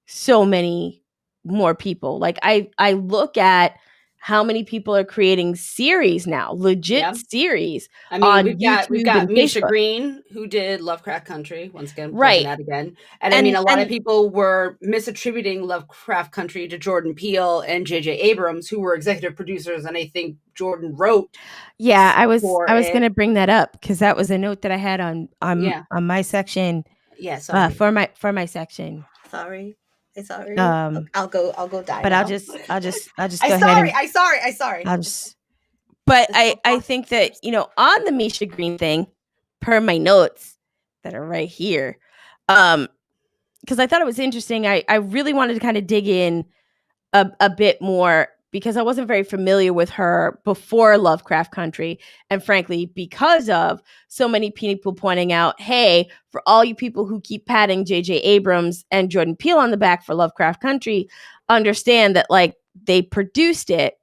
Speaker 1: so many more people. Like I look at how many people are creating series now, legit
Speaker 2: yeah.
Speaker 1: series
Speaker 2: I mean,
Speaker 1: on
Speaker 2: we've
Speaker 1: YouTube
Speaker 2: got
Speaker 1: and
Speaker 2: Misha
Speaker 1: Facebook.
Speaker 2: Green, who did Lovecraft Country, once again plugging
Speaker 1: Right.
Speaker 2: that again. And I mean,
Speaker 1: And
Speaker 2: a lot of people were misattributing Lovecraft Country to Jordan Peele and J.J. Abrams, who were executive producers, and I think Jordan wrote
Speaker 1: yeah,
Speaker 2: for
Speaker 1: I was
Speaker 2: it.
Speaker 1: going to bring that up because that was a note that I had
Speaker 2: Yeah,
Speaker 1: on my section,
Speaker 2: yeah. Sorry,
Speaker 1: for my section.
Speaker 2: sorry, I sorry.
Speaker 1: Um,
Speaker 2: I'll go die
Speaker 1: but
Speaker 2: now.
Speaker 1: I'll just
Speaker 2: I
Speaker 1: go ahead
Speaker 2: sorry,
Speaker 1: and
Speaker 2: I sorry, I sorry.
Speaker 1: I'll just. But
Speaker 2: It's so
Speaker 1: I think that on the Misha Green thing, per my notes that are right here, because I thought it was interesting. I really wanted to kind of dig in a bit more because I wasn't very familiar with her before Lovecraft Country. And frankly, because of so many people pointing out, hey, for all you people who keep patting J.J. Abrams and Jordan Peele on the back for Lovecraft Country, understand that like they produced it.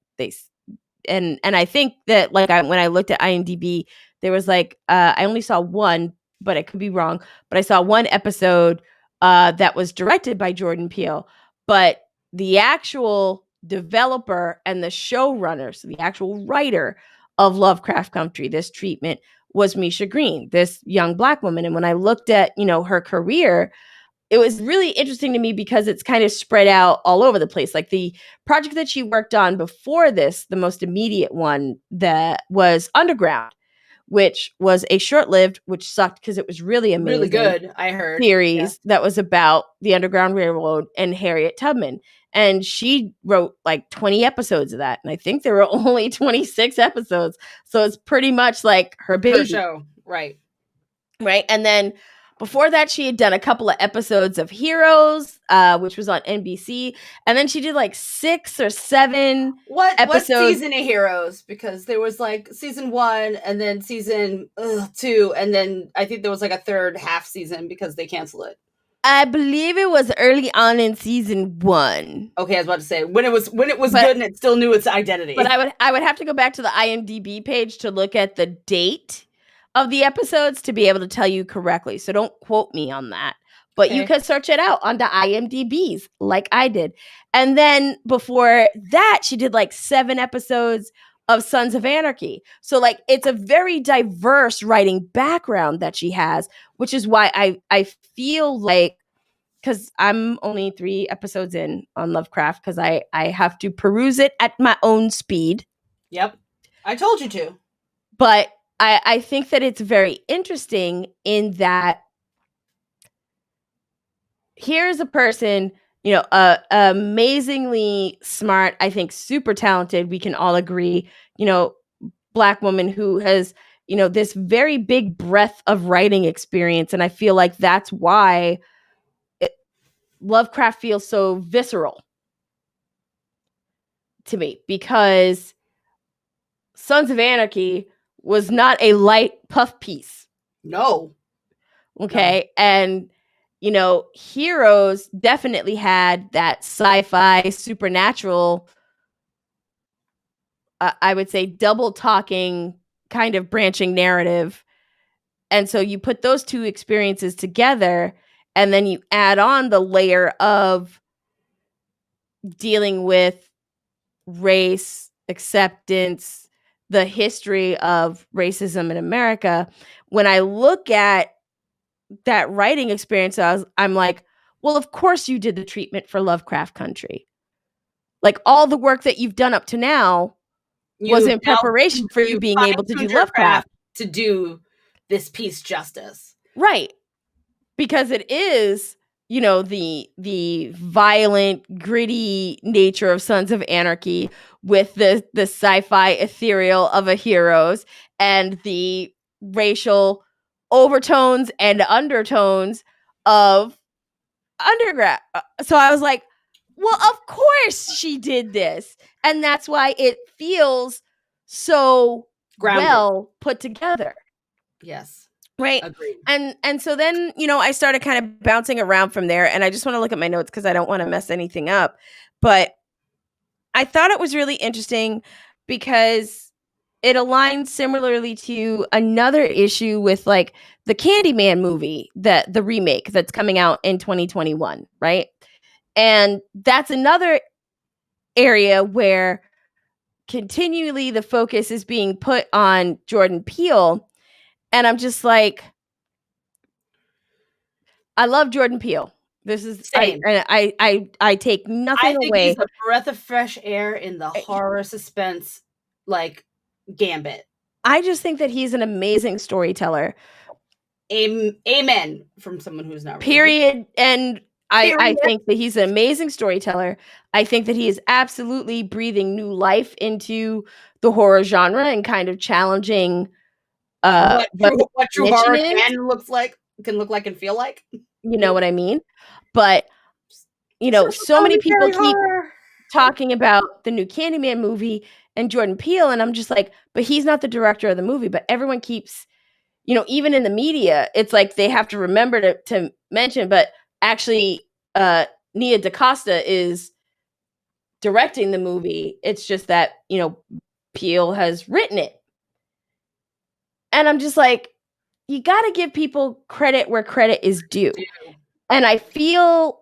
Speaker 1: And I think that like when I looked at IMDb, there was like I only saw one, but I could be wrong. But I saw one episode that was directed by Jordan Peele, but the actual developer and the showrunner, so the actual writer of Lovecraft Country, this treatment, was Misha Green, this young Black woman. And when I looked at her career, it was really interesting to me because it's kind of spread out all over the place. Like the project that she worked on before this, the most immediate one, that was Underground, which was a short-lived, which sucked because it was really
Speaker 2: really
Speaker 1: amazing
Speaker 2: good. I heard. Yeah.
Speaker 1: series that was about the Underground Railroad and Harriet Tubman. And she wrote like 20 episodes of that. And I think there were only 26 episodes. So it's pretty much like her
Speaker 2: Her
Speaker 1: baby.
Speaker 2: show, right?
Speaker 1: Right. And then before that, she had done a couple of episodes of Heroes, which was on NBC. And then she did like 6 or 7
Speaker 2: What
Speaker 1: episodes.
Speaker 2: season of Heroes? Because there was like season 1 and then season 2, and then I think there was like a third half season because they canceled it.
Speaker 1: I believe it was early on in season 1.
Speaker 2: Okay, I was about to say when it was
Speaker 1: But
Speaker 2: good and it still knew its identity.
Speaker 1: But I would have to go back to the IMDb page to look at the date of the episodes to be able to tell you correctly. So don't quote me on that. But you
Speaker 2: Okay.
Speaker 1: can search it out on the IMDb's like I did. And then before that, she did like 7 episodes of Sons of Anarchy. So like it's a very diverse writing background that she has, which is why I feel like, because I'm only 3 episodes in on Lovecraft because I have to peruse it at my own speed.
Speaker 2: Yep. I told you to.
Speaker 1: But I think that it's very interesting in that here's a person, amazingly smart, I think super talented. We can all agree, Black woman who has, this very big breadth of writing experience. And I feel like that's why Lovecraft feels so visceral to me, because Sons of Anarchy was not a light puff piece.
Speaker 2: No.
Speaker 1: Okay. No. And, Heroes definitely had that sci-fi supernatural, I would say double talking kind of branching narrative. And so you put those two experiences together and then you add on the layer of dealing with race, acceptance, the history of racism in America. When I look at that writing experience, I'm like, well, of course you did the treatment for Lovecraft Country. Like all the work that you've done up to now was in preparation for you being able to do Lovecraft.
Speaker 2: To do this piece justice.
Speaker 1: Right. Because it is, you know, the violent, gritty nature of Sons of Anarchy with the sci-fi ethereal of a heroes and the racial overtones and undertones of undergrad. So I was like, well, of course she did this. And that's why it feels so
Speaker 2: grounded,
Speaker 1: well put together.
Speaker 2: Yes.
Speaker 1: Right.
Speaker 2: Agreed.
Speaker 1: And so then, you know, I started kind of bouncing around from there, and I just want to look at my notes because I don't want to mess anything up. But I thought it was really interesting because it aligns similarly to another issue with like the Candyman movie, that the remake that's coming out in 2021, right? And that's another area where continually the focus is being put on Jordan Peele. And I'm just like, I love Jordan Peele. This is
Speaker 2: Same.
Speaker 1: I take nothing away.
Speaker 2: He's a breath of fresh air in the horror suspense like gambit.
Speaker 1: I just think that he's an amazing storyteller.
Speaker 2: Amen from someone who's not
Speaker 1: period. And I think that he's an amazing storyteller. I think that he is absolutely breathing new life into the horror genre and kind of challenging
Speaker 2: what true horror can look like and feel like.
Speaker 1: You know what I mean? But you know, so many people keep talking about the new Candyman movie and Jordan Peele, and I'm just like, but he's not the director of the movie. But everyone keeps, you know, even in the media, it's like they have to remember to mention, but actually Nia DaCosta is directing the movie. It's just that, you know, Peele has written it. And I'm just like, you got to give people credit where credit is due. And I feel,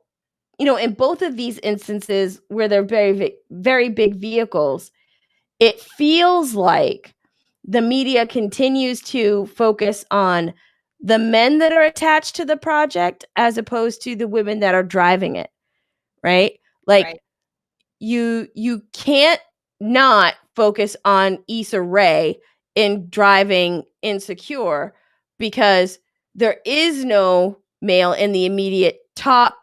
Speaker 1: you know, in both of these instances where they're very, very big vehicles, it feels like the media continues to focus on the men that are attached to the project as opposed to the women that are driving it, right? Like you can't not focus on Issa Rae in driving Insecure because there is no male in the immediate top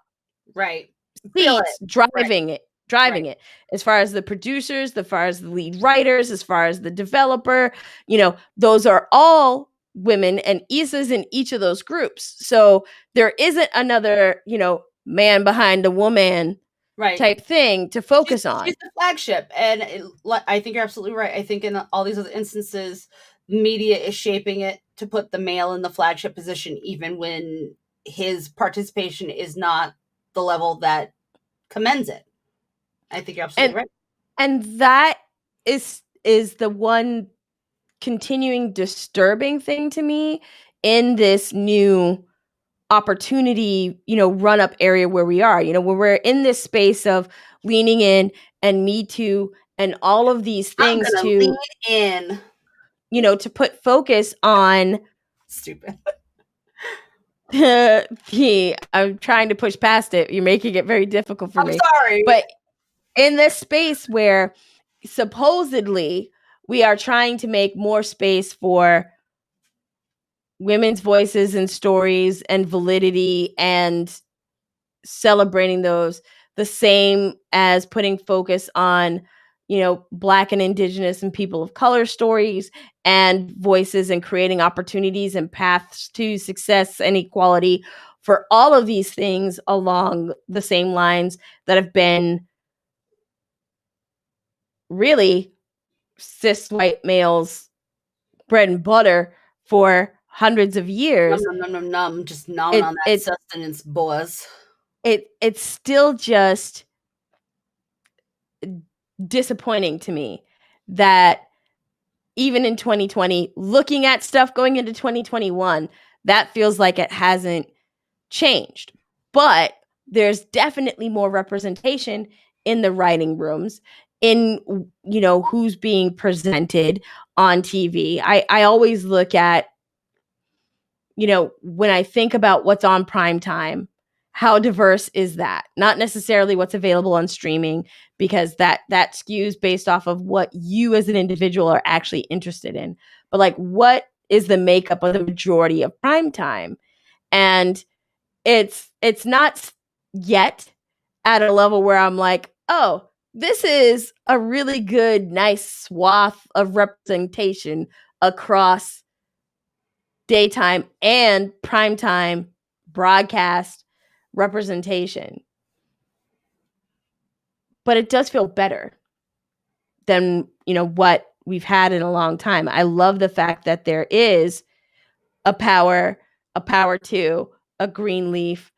Speaker 1: seats driving it, as far as the producers, as far as the lead writers, as far as the developer, you know, those are all women, and Issa's in each of those groups. So there isn't another, you know, man behind a woman type thing to focus on.
Speaker 2: She's the flagship, and I think you're absolutely right. I think in all these other instances, media is shaping it to put the male in the flagship position, even when his participation is not the level that commends it. I think you're absolutely right.
Speaker 1: And that is the one continuing disturbing thing to me in this new opportunity, you know, run up area where we are, you know, where we're in this space of leaning in and Me Too and all of these things to
Speaker 2: lean in,
Speaker 1: you know, to put focus on
Speaker 2: stupid.
Speaker 1: I'm trying to push past it. You're making it very difficult for me.
Speaker 2: I'm sorry.
Speaker 1: But in this space where supposedly we are trying to make more space for women's voices and stories and validity and celebrating those, the same as putting focus on, you know, Black and Indigenous and people of color stories and voices and creating opportunities and paths to success and equality for all of these things along the same lines that have been really cis white males' bread and butter for hundreds of years.
Speaker 2: Just gnawing on that sustenance, boys.
Speaker 1: It's still just disappointing to me that even in 2020, looking at stuff going into 2021, that feels like it hasn't changed. But there's definitely more representation in the writing rooms, in, you know, who's being presented on TV. I always look at, you know, when I think about what's on prime time how diverse is that? Not necessarily what's available on streaming, because that skews based off of what you as an individual are actually interested in. But like, what is the makeup of the majority of prime time? And it's not yet at a level where I'm like, oh, this is a really good, nice swath of representation across daytime and primetime broadcast representation. But it does feel better than, what we've had in a long time. I love the fact that there is a Power Two, a Greenleaf.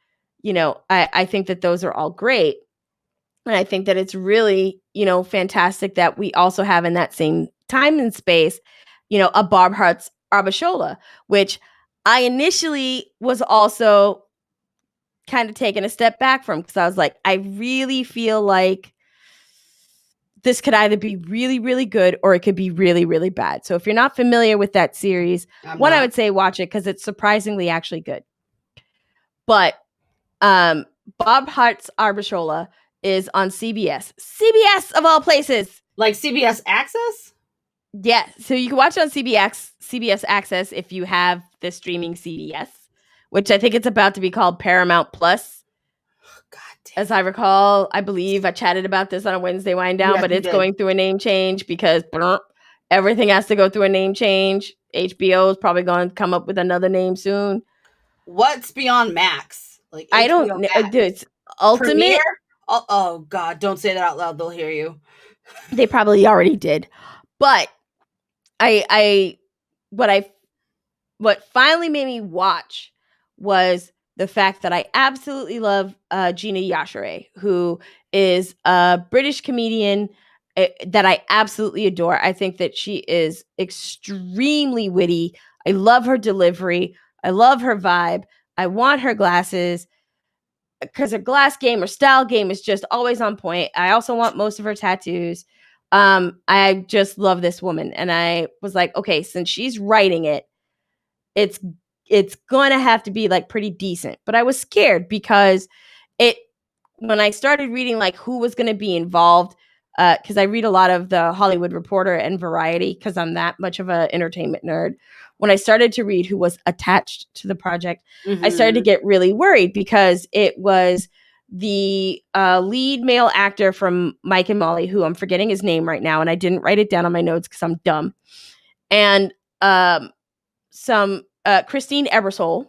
Speaker 1: I think that those are all great. And I think that it's really, fantastic that we also have in that same time and space, a Barb Hart's Abishola, which I initially was also kind of taking a step back from, because I was like, I really feel like this could either be really, really good or it could be really, really bad. So if you're not familiar with that series, I would say watch it because it's surprisingly actually good. But Bob Hart's Arbishola is on CBS. CBS of all places.
Speaker 2: Like CBS Access?
Speaker 1: Yeah. So you can watch it on CBS Access if you have the streaming CBS, which I think it's about to be called Paramount Plus.
Speaker 2: God damn.
Speaker 1: As I recall, I believe I chatted about this on a Wednesday wind down, but it's going through a name change because everything has to go through a name change. HBO is probably going to come up with another name soon.
Speaker 2: What's beyond Max? Like HBO
Speaker 1: I don't know. It's Ultimate.
Speaker 2: Premiere? Oh God! Don't say that out loud. They'll hear you.
Speaker 1: They probably already did, but what finally made me watch was the fact that I absolutely love Gina Yashere, who is a British comedian that I absolutely adore. I think that she is extremely witty. I love her delivery. I love her vibe. I want her glasses because her glass game or style game is just always on point. I also want most of her tattoos. I just love this woman. And I was like, okay, since she's writing it, it's going to have to be like pretty decent. But I was scared because when I started reading like who was going to be involved, because I read a lot of the Hollywood Reporter and Variety because I'm that much of an entertainment nerd. When I started to read who was attached to the project, I started to get really worried because it was the lead male actor from Mike and Molly, who I'm forgetting his name right now, and I didn't write it down on my notes because I'm dumb, and some Christine Ebersole,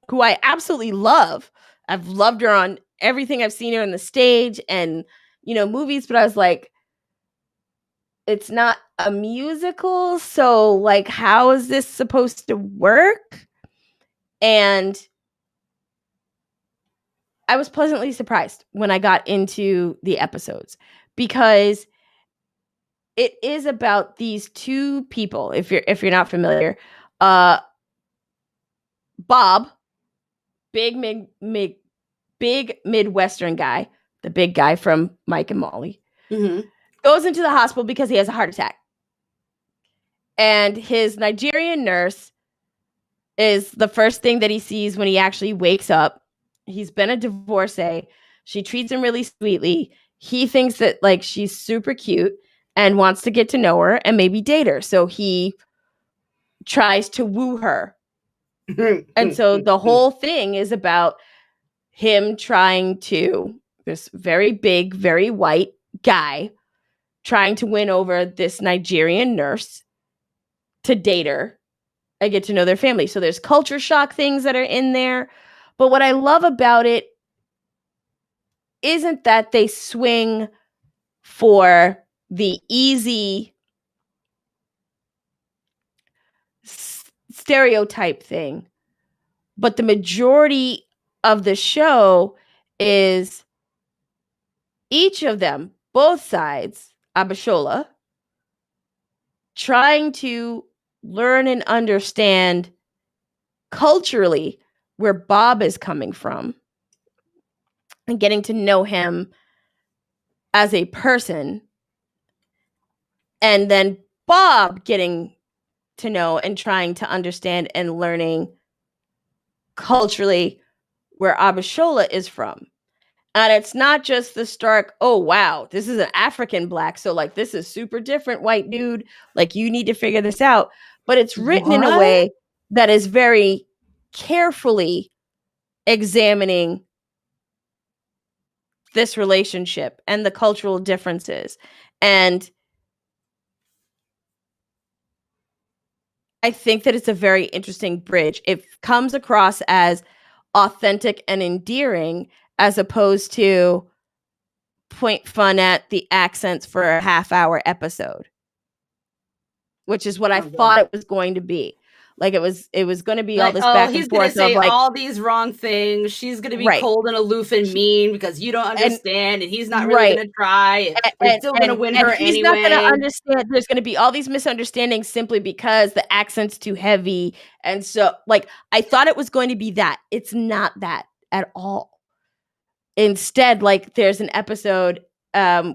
Speaker 1: who I absolutely love. I've loved her on everything I've seen her on the stage and, movies, but I was like, it's not a musical, so like, how is this supposed to work? And I was pleasantly surprised when I got into the episodes because it is about these two people. If you're not familiar, Bob, big Midwestern guy, the big guy from Mike and Molly, goes into the hospital because he has a heart attack. And his Nigerian nurse is the first thing that he sees when he actually wakes up. He's been a divorcee. She treats him really sweetly. He thinks that like she's super cute and wants to get to know her and maybe date her. So he tries to woo her. And so the whole thing is about him trying to, this very big, very white guy trying to win over this Nigerian nurse to date her and get to know their family. So there's culture shock things that are in there. But what I love about it isn't that they swing for the easy stereotype thing, but the majority of the show is each of them, both sides, Abishola, trying to learn and understand culturally where Bob is coming from and getting to know him as a person. And then Bob getting to know and trying to understand and learning culturally where Abishola is from. And it's not just the stark, oh, wow, this is an African black. So, like, this is super different, white dude. Like, you need to figure this out. But it's written in a
Speaker 2: What?
Speaker 1: way that is very carefully examining this relationship and the cultural differences. And I think that it's a very interesting bridge. It comes across as authentic and endearing as opposed to point fun at the accents for a half-hour episode, which is what I thought it was going to be. Like it was going to be all
Speaker 2: Like,
Speaker 1: this
Speaker 2: oh,
Speaker 1: back
Speaker 2: he's
Speaker 1: and
Speaker 2: gonna
Speaker 1: forth of
Speaker 2: say
Speaker 1: like,
Speaker 2: all these wrong things. She's gonna be
Speaker 1: right,
Speaker 2: cold and aloof and mean because you don't
Speaker 1: and
Speaker 2: understand, and he's not really
Speaker 1: right,
Speaker 2: gonna try, but he's still gonna win
Speaker 1: and
Speaker 2: her
Speaker 1: he's not going to
Speaker 2: anyway.
Speaker 1: understand. There's going to be all these misunderstandings simply because the accent's too heavy, and so like I thought it was going to be that. It's not that at all. Instead, like there's an episode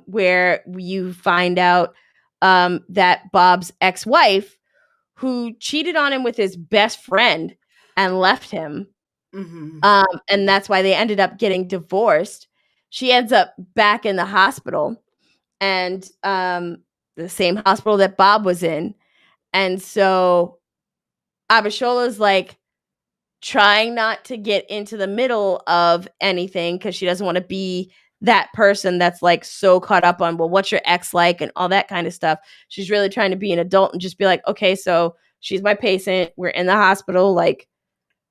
Speaker 1: where you find out that Bob's ex-wife, who cheated on him with his best friend and left him,
Speaker 2: Mm-hmm.
Speaker 1: and that's why they ended up getting divorced. She ends up back in the hospital, and the same hospital that Bob was in. And so Abishola's like trying not to get into the middle of anything because she doesn't want to be that person that's like so caught up on, well, what's your ex like and all that kind of stuff. She's really trying to be an adult and just be like, okay, so she's my patient. We're in the hospital. Like,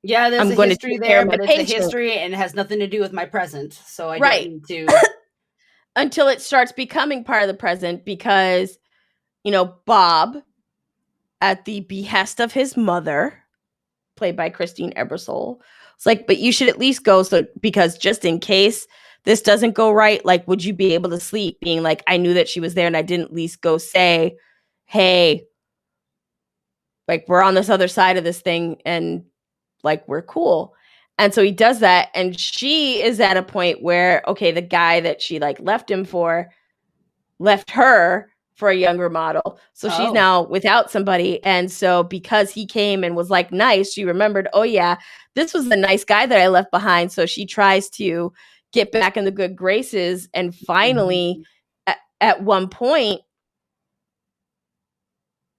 Speaker 2: Yeah, there's
Speaker 1: I'm
Speaker 2: a
Speaker 1: going to
Speaker 2: history
Speaker 1: take care
Speaker 2: there,
Speaker 1: of my
Speaker 2: but it's a
Speaker 1: patient.
Speaker 2: history and it has nothing to do with my present. So I don't
Speaker 1: Right.
Speaker 2: need to.
Speaker 1: Until it starts becoming part of the present because, Bob, at the behest of his mother, played by Christine Ebersole, it's like, but you should at least go, so because just in case this doesn't go right, like, would you be able to sleep being like, I knew that she was there and I didn't at least go say, hey, like, we're on this other side of this thing and like we're cool. And so he does that, and she is at a point where, okay, the guy that she like left her for a younger model. So she's
Speaker 2: Oh.
Speaker 1: now without somebody. And so because he came and was like nice, she remembered, oh yeah, this was the nice guy that I left behind. So she tries to get back in the good graces. And finally,
Speaker 2: Mm-hmm.
Speaker 1: at one point,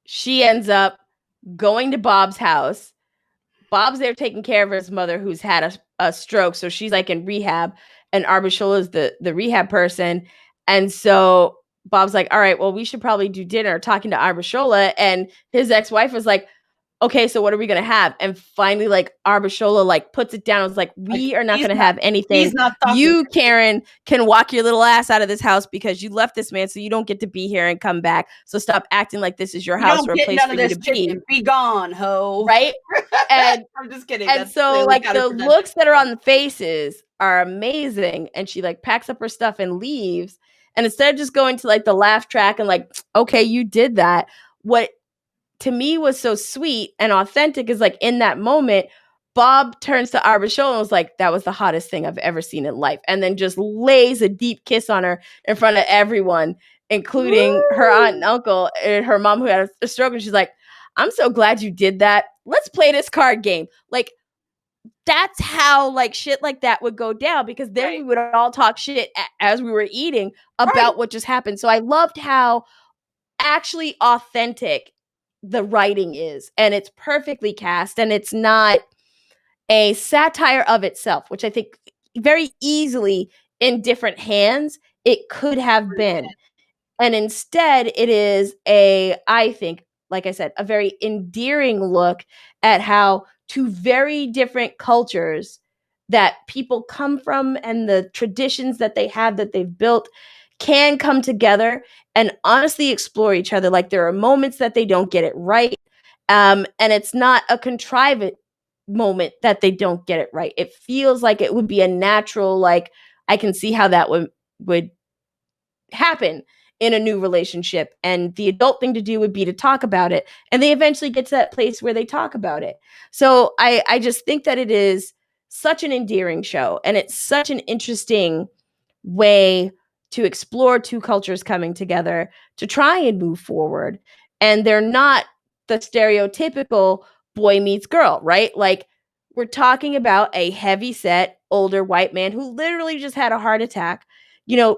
Speaker 1: she ends up going to Bob's house. Bob's there taking care of his mother who's had a stroke. So she's like in rehab, and Arbishola is the rehab person. And so Bob's like, all right, well, we should probably do dinner, talking to Arbishola. And his ex-wife was like, okay, so what are we gonna have? And finally, like Arbishola like puts it down. It's like,
Speaker 2: Like
Speaker 1: we are not gonna have
Speaker 2: he's
Speaker 1: anything.
Speaker 2: not talking.
Speaker 1: You, Karen, can walk your little ass out of this house because you left this man, so you don't get to be here and come back. So stop acting like this is your
Speaker 2: You
Speaker 1: house
Speaker 2: don't
Speaker 1: or a
Speaker 2: get
Speaker 1: place
Speaker 2: none
Speaker 1: for
Speaker 2: of
Speaker 1: you
Speaker 2: this
Speaker 1: to be.
Speaker 2: chicken. Be gone, ho.
Speaker 1: Right. And
Speaker 2: I'm just kidding.
Speaker 1: and
Speaker 2: That's
Speaker 1: so
Speaker 2: clearly
Speaker 1: like the
Speaker 2: counterproductive.
Speaker 1: looks that are on the faces are amazing. And she like packs up her stuff and leaves. And instead of just going to like the laugh track and like, okay, you did that. What to me was so sweet and authentic is like in that moment, Bob turns to Arbishola and was like, that was the hottest thing I've ever seen in life. And then just lays a deep kiss on her in front of everyone, including her aunt and
Speaker 2: Woo!
Speaker 1: uncle and her mom who had a stroke. And she's like, I'm so glad you did that. Let's play this card game. Like, that's how like shit like that would go down, because then we
Speaker 2: Right.
Speaker 1: would all talk shit as we were eating
Speaker 2: Right.
Speaker 1: about what just happened. So I loved how actually authentic the writing is, and it's perfectly cast, and it's not a satire of itself, which I think very easily in different hands it could have been. And instead, it is I think, like I said, a very endearing look at how two very different cultures that people come from and the traditions that they have that they've built can come together and honestly explore each other. Like there are moments that they don't get it right. And it's not a contrived moment that they don't get it right. It feels like it would be a natural, like I can see how that would happen in a new relationship, and the adult thing to do would be to talk about it, and they eventually get to that place where they talk about it. So I just think that it is such an endearing show, and it's such an interesting way to explore two cultures coming together to try and move forward. And they're not the stereotypical boy meets girl, right? Like we're talking about a heavy set older white man who literally just had a heart attack,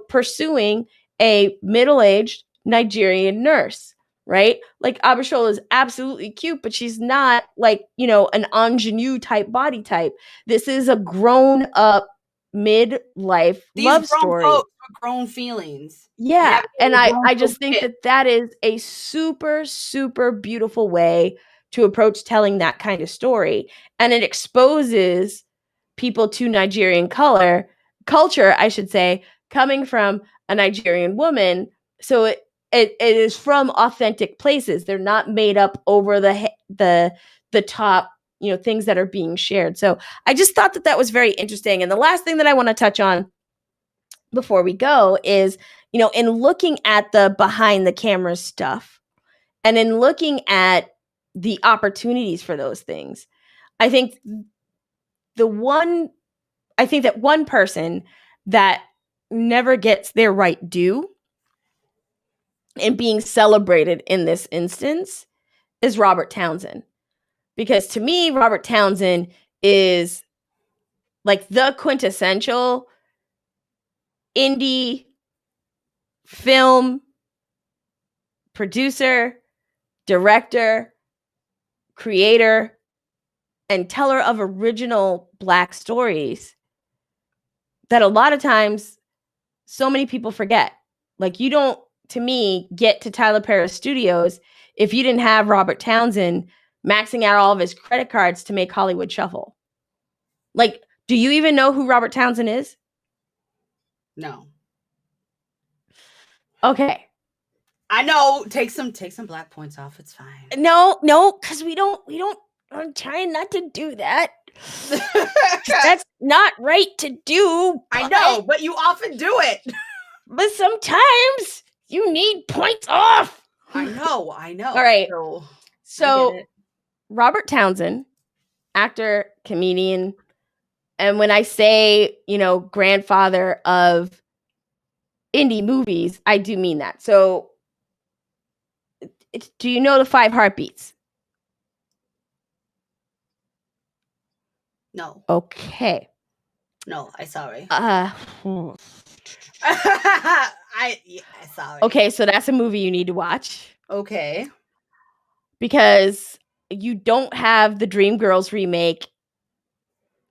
Speaker 1: pursuing a middle-aged Nigerian nurse, right? Like Abishola is absolutely cute, but she's not like, an ingenue type body type. This is a grown up midlife
Speaker 2: These
Speaker 1: love
Speaker 2: grown
Speaker 1: story.
Speaker 2: folks with grown feelings.
Speaker 1: Yeah, and I just think
Speaker 2: shit.
Speaker 1: that is a super, super beautiful way to approach telling that kind of story. And it exposes people to Nigerian culture, I should say, coming from a Nigerian woman. So it is from authentic places. They're not made up over the top, things that are being shared. So I just thought that was very interesting. And the last thing that I want to touch on before we go is, in looking at the behind the camera stuff and in looking at the opportunities for those things, I think that one person that never gets their right due and being celebrated in this instance is Robert Townsend. Because to me, Robert Townsend is like the quintessential indie film producer, director, creator, and teller of original Black stories that a lot of times so many people forget. Like, you don't, to me, get to Tyler Perry Studios if you didn't have Robert Townsend maxing out all of his credit cards to make Hollywood Shuffle. Like, do you even know who Robert Townsend is?
Speaker 2: No.
Speaker 1: Okay.
Speaker 2: I know. Take some Black points off. It's fine.
Speaker 1: No, because we don't. I'm trying not to do that. That's not right to do.
Speaker 2: I know, but you often do it.
Speaker 1: But sometimes you need points off.
Speaker 2: I know.
Speaker 1: All right. So Robert Townsend, actor, comedian, and when I say, grandfather of indie movies, I do mean that. So do you know the 5 Heartbeats?
Speaker 2: No.
Speaker 1: Okay.
Speaker 2: No, I'm sorry. Sorry.
Speaker 1: Okay, so that's a movie you need to watch.
Speaker 2: Okay.
Speaker 1: Because you don't have the Dreamgirls remake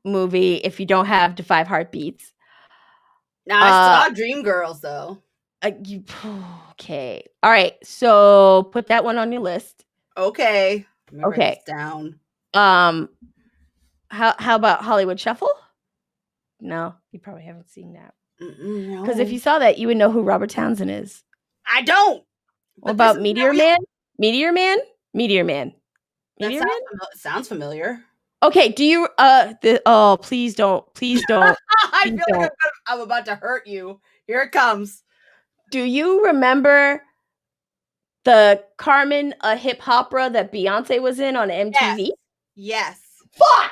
Speaker 1: movie if you don't have the 5 Heartbeats.
Speaker 2: Now, I saw Dreamgirls, though.
Speaker 1: Okay. All right. So put that one on your list.
Speaker 2: Okay.
Speaker 1: Okay.
Speaker 2: Write this down.
Speaker 1: How about Hollywood Shuffle? No, you probably haven't seen that. Because if you saw that, you would know who Robert Townsend is.
Speaker 2: I don't.
Speaker 1: What about Meteor Man? Meteor Man? Meteor Man.
Speaker 2: Meteor Man? Sounds familiar.
Speaker 1: Okay, do you please don't.
Speaker 2: I feel like I'm about to hurt you. Here it comes.
Speaker 1: Do you remember the Carmen a Hip Hopera that Beyonce was in on MTV?
Speaker 2: Yes.
Speaker 1: Fuck!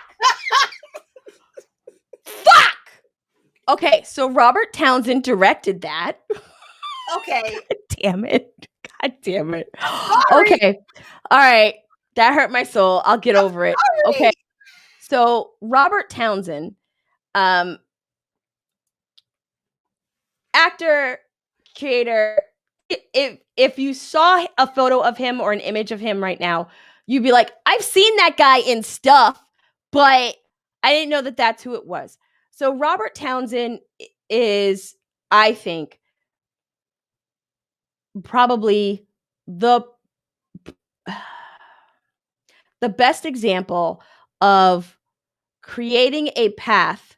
Speaker 1: Fuck! Okay, so Robert Townsend directed that.
Speaker 2: Okay.
Speaker 1: God damn it. Sorry. Okay. All right. That hurt my soul. I'll get over it. Sorry. Okay. So Robert Townsend, actor, creator, if you saw a photo of him or an image of him right now, you'd be like, I've seen that guy in stuff, but I didn't know that that's who it was. So Robert Townsend is, I think, probably the best example of creating a path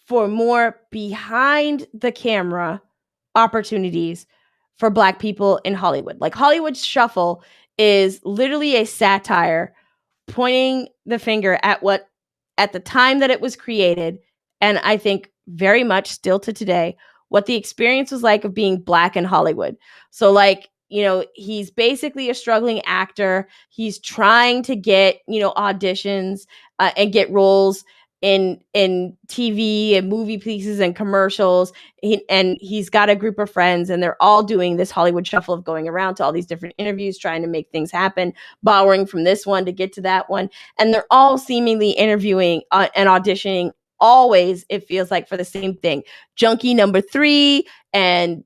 Speaker 1: for more behind the camera opportunities for Black people in Hollywood. Like, Hollywood Shuffle is literally a satire pointing the finger at what, at the time that it was created, and I think very much still to today, what the experience was like of being Black in Hollywood. So, like, he's basically a struggling actor. He's trying to get, auditions and get roles in TV and movie pieces and commercials. And he's got a group of friends, and they're all doing this Hollywood Shuffle of going around to all these different interviews, trying to make things happen, borrowing from this one to get to that one. And they're all seemingly interviewing and auditioning always, it feels like, for the same thing. Junkie number 3 and,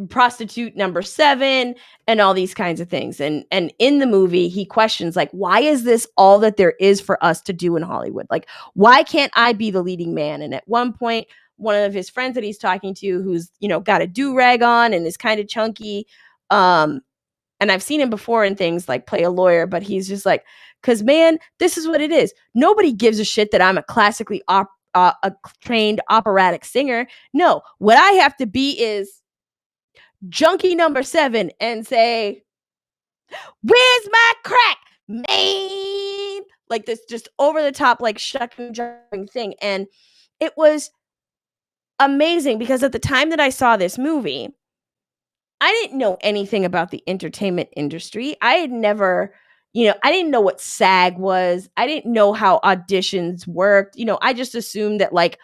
Speaker 1: prostitute number 7 and all these kinds of things. And in the movie, he questions, like, why is this all that there is for us to do in Hollywood? Like, why can't I be the leading man? And at one point, one of his friends that he's talking to, who's, got a do-rag on and is kind of chunky, and I've seen him before in things like play a lawyer, but he's just like, because, man, this is what it is. Nobody gives a shit that I'm a classically a trained operatic singer. No, what I have to be is junkie number 7 and say, where's my crack, man? Like this just over the top, like shucking, jumping thing. And it was amazing because at the time that I saw this movie, I didn't know anything about the entertainment industry. I had never, I didn't know what SAG was. I didn't know how auditions worked. I just assumed that like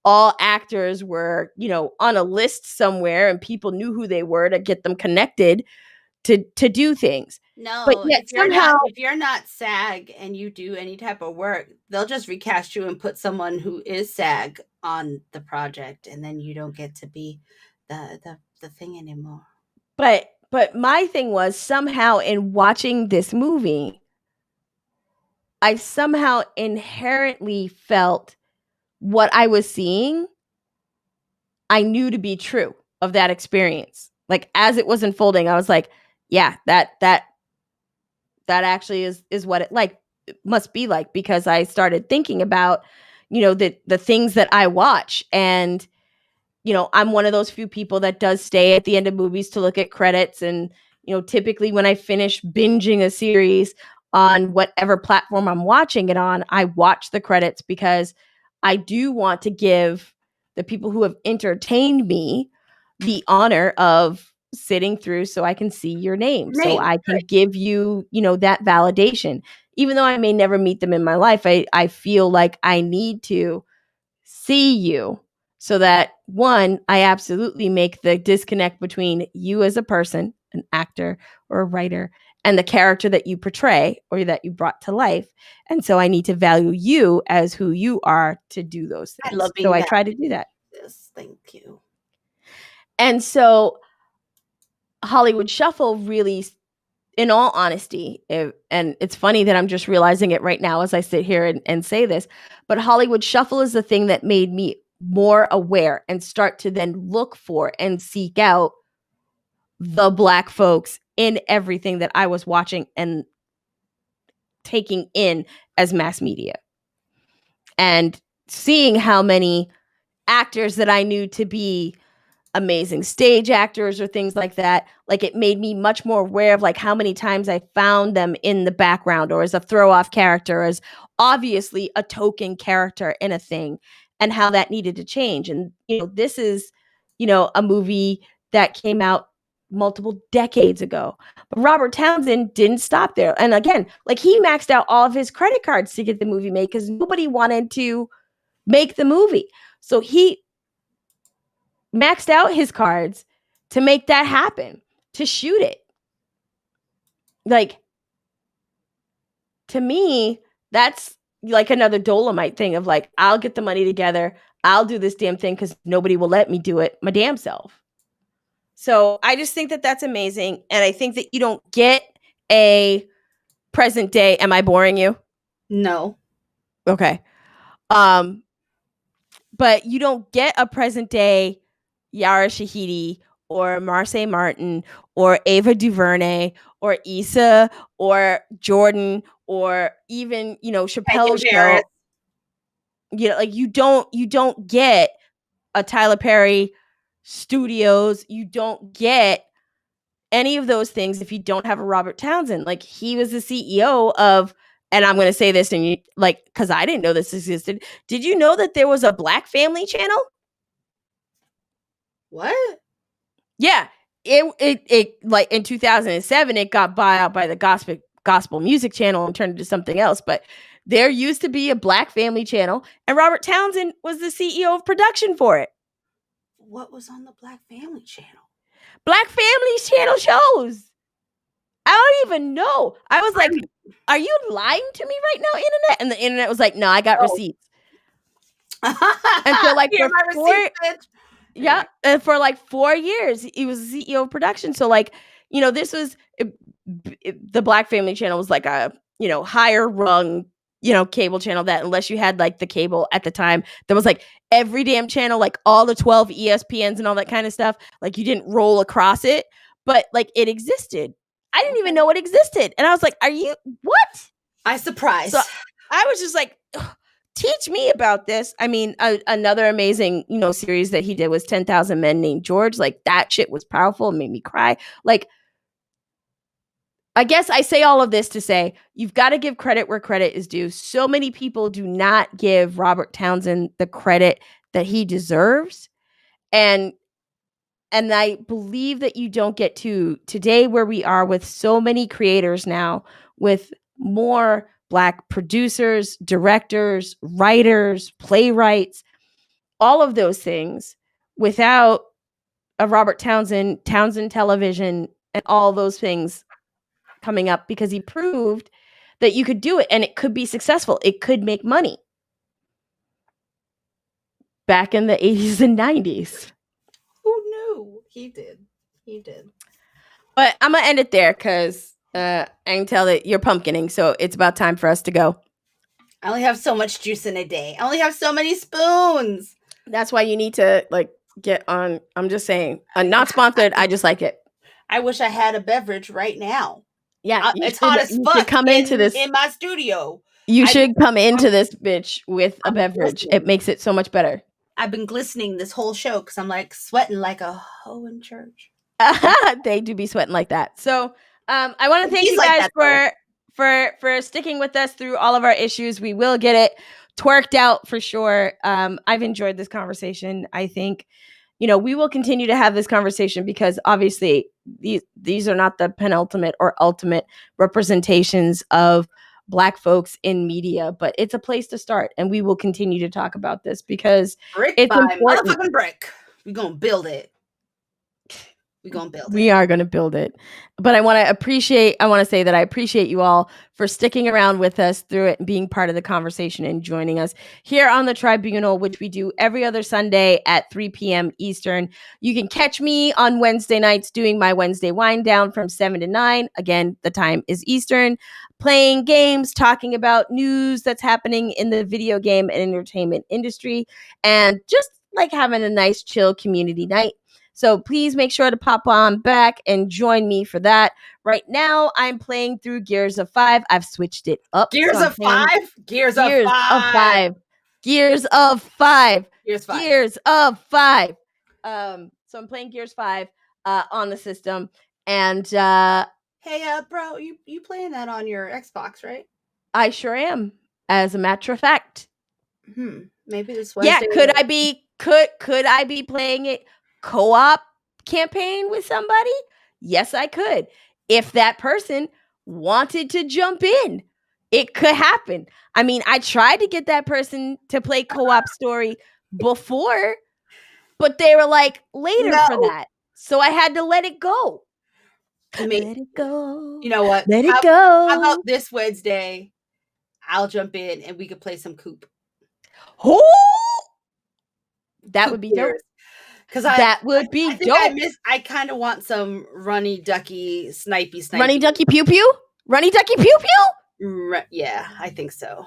Speaker 1: all actors were, on a list somewhere and people knew who they were to get them connected to do things. But
Speaker 2: No,
Speaker 1: yet somehow,
Speaker 2: if you're not SAG and you do any type of work, they'll just recast you and put someone who is SAG on the project, and then you don't get to be the thing anymore.
Speaker 1: but my thing was, somehow in watching this movie, I somehow inherently felt what I was seeing, I knew to be true of that experience. Like as it was unfolding, I was like, yeah, that actually is what it must be like, because I started thinking about, the things that I watch. And I'm one of those few people that does stay at the end of movies to look at credits. And, typically when I finish binging a series on whatever platform I'm watching it on, I watch the credits because I do want to give the people who have entertained me the honor of sitting through so I can see your name, so I can give you, that validation. Even though I may never meet them in my life, I feel like I need to see you so that, one, I absolutely make the disconnect between you as a person, an actor or a writer, and the character that you portray or that you brought to life. And so I need to value you as who you are to do those
Speaker 2: I
Speaker 1: things.
Speaker 2: love
Speaker 1: So
Speaker 2: being
Speaker 1: I
Speaker 2: that.
Speaker 1: try to do that.
Speaker 2: Yes, thank you.
Speaker 1: And so Hollywood Shuffle really, in all honesty, and it's funny that I'm just realizing it right now as I sit here and say this, but Hollywood Shuffle is the thing that made me more aware and start to then look for and seek out the Black folks in everything that I was watching and taking in as mass media. And seeing how many actors that I knew to be amazing stage actors or things like that, like it made me much more aware of like how many times I found them in the background or as a throw off character, as obviously a token character in a thing, and how that needed to change. And this is a movie that came out multiple decades ago, but Robert Townsend didn't stop there. And again, like he maxed out all of his credit cards to get the movie made because nobody wanted to make the movie, so he maxed out his cards to make that happen, to shoot it. Like, to me, that's like another Dolomite thing of like, I'll get the money together, I'll do this damn thing because nobody will let me do it my damn self. So I just think that that's amazing. And I think that you don't get a present day. Am I boring you?
Speaker 2: No.
Speaker 1: Okay. But you don't get a present day Yara Shahidi or Marseille Martin or Ava DuVernay or Issa or Jordan or even, Chappelle's show. Like you don't get a Tyler Perry Studios. You don't get any of those things if you don't have a Robert Townsend. Like he was the CEO of, and I'm going to say this, and you like, because I didn't know this existed. Did you know that there was a Black Family channel?
Speaker 2: What?
Speaker 1: Yeah, it like in 2007 it got bought out by the gospel music channel and turned into something else. But there used to be a Black Family channel, and Robert Townsend was the CEO of production for it.
Speaker 2: What was on the Black Family channel?
Speaker 1: Black Family channel shows. I don't even know. I was like, are you lying to me right now, internet? And the internet was like, no, I got receipts. And so like
Speaker 2: Here,
Speaker 1: for
Speaker 2: my
Speaker 1: 4
Speaker 2: receipt, bitch.
Speaker 1: yeah,
Speaker 2: Anyway.
Speaker 1: and for like 4 years he was the CEO of production. So like, this was the Black Family Channel was like a, higher rung, cable channel that unless you had like the cable at the time, there was like every damn channel, like all the 12 ESPNs and all that kind of stuff. Like you didn't roll across it, but like it existed. I didn't even know it existed. And I was like, are you what?
Speaker 2: I surprise.
Speaker 1: So I was just like, teach me about this. I mean, another amazing, series that he did was 10,000 Men Named George. Like that shit was powerful. It made me cry. Like, I guess I say all of this to say you've got to give credit where credit is due. So many people do not give Robert Townsend the credit that he deserves. And I believe that you don't get to today where we are with so many creators now, with more Black producers, directors, writers, playwrights, all of those things, without a Robert Townsend Television, and all those things coming up, because he proved that you could do it and it could be successful. It could make money back in the 80s and 90s.
Speaker 2: Who knew? He did. He did.
Speaker 1: But I'm going to end it there because I can tell that you're pumpkining. So it's about time for us to go.
Speaker 2: I only have so much juice in a day. I only have so many spoons.
Speaker 1: That's why you need to like get on. I'm just saying, not sponsored. I just like it.
Speaker 2: I wish I had a beverage right now.
Speaker 1: Yeah,
Speaker 2: it's hot as fuck
Speaker 1: come into this
Speaker 2: in my studio.
Speaker 1: You should come into this bitch with a beverage. It makes it so much better.
Speaker 2: I've been glistening this whole show because I'm like sweating like a hoe in church.
Speaker 1: They do be sweating like that. So I want to thank you guys for sticking with us through all of our issues. We will get it twerked out for sure. I've enjoyed this conversation. I think, we will continue to have this conversation because obviously these are not the penultimate or ultimate representations of Black folks in media, but it's a place to start, and we will continue to talk about this because it's important.
Speaker 2: Motherfucking brick. We're gonna build it.
Speaker 1: We are going to build it. But I want to say that I appreciate you all for sticking around with us through it and being part of the conversation and joining us here on the Tribunal, which we do every other Sunday at 3 p.m. Eastern. You can catch me on Wednesday nights doing my Wednesday wind down from 7 to 9. Again, the time is Eastern. Playing games, talking about news that's happening in the video game and entertainment industry, and just like having a nice chill community night. So please make sure to pop on back and join me for that. Right now, I'm playing through Gears of 5. I've switched it up.
Speaker 2: Gears of 5?
Speaker 1: Gears of 5. Gears of 5. Gears of 5. So I'm playing Gears 5 on the system. And
Speaker 2: hey, bro, you playing that on your Xbox, right?
Speaker 1: I sure am, as a matter of fact.
Speaker 2: Maybe this Wednesday.
Speaker 1: Yeah, could I be playing it co-op campaign with somebody? Yes, I could. If that person wanted to jump in, it could happen. I mean, I tried to get that person to play co-op story before, but they were like later for that. So I had to let it go. Let it go.
Speaker 2: You know what?
Speaker 1: Let it go.
Speaker 2: How about this Wednesday? I'll jump in and we could play some Coop.
Speaker 1: Oh, that would be dope.
Speaker 2: Because
Speaker 1: that would be dope.
Speaker 2: I kind of want some runny ducky snipey.
Speaker 1: Runny ducky pew pew. Runny ducky pew pew.
Speaker 2: Yeah, I think so.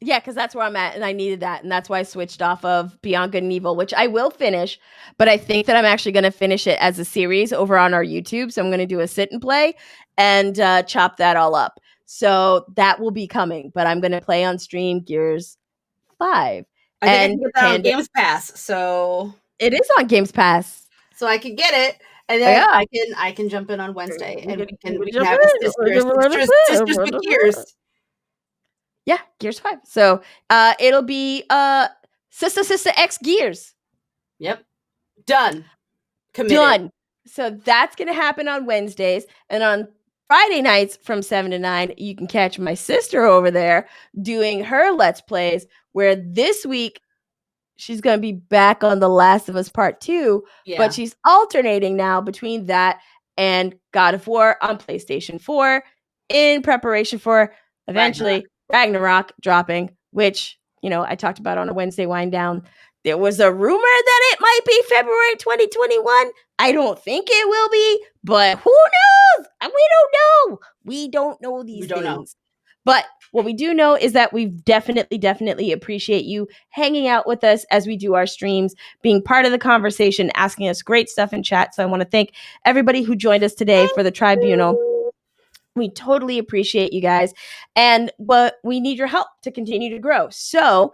Speaker 1: Yeah, because that's where I'm at, and I needed that, and that's why I switched off of Beyond Good and Evil, which I will finish, but I think that I'm actually going to finish it as a series over on our YouTube. So I'm going to do a sit and play and chop that all up. So that will be coming, but I'm going to play on stream Gears 5.
Speaker 2: I think I can get that on Games Pass. So
Speaker 1: it is on Games Pass.
Speaker 2: So I can get it, and then I can jump in on Wednesday, and we can have sisters with Gears.
Speaker 1: Yeah, Gears 5. So it'll be Sister X Gears.
Speaker 2: Yep. Done. Committed.
Speaker 1: Done. So that's going to happen on Wednesdays. And on Friday nights from 7 to 9, you can catch my sister over there doing her Let's Plays, where this week she's going to be back on The Last of Us Part 2, but she's alternating now between that and God of War on PlayStation 4 in preparation for eventually Ragnarok dropping, which I talked about on a Wednesday wind down. There was a rumor that it might be February 2021. I don't think it will be, but who knows? We don't know. We don't know these things. But what we do know is that we definitely appreciate you hanging out with us as we do our streams, being part of the conversation, asking us great stuff in chat. So I want to thank everybody who joined us today for the Tribunal. We totally appreciate you guys. But we need your help to continue to grow. So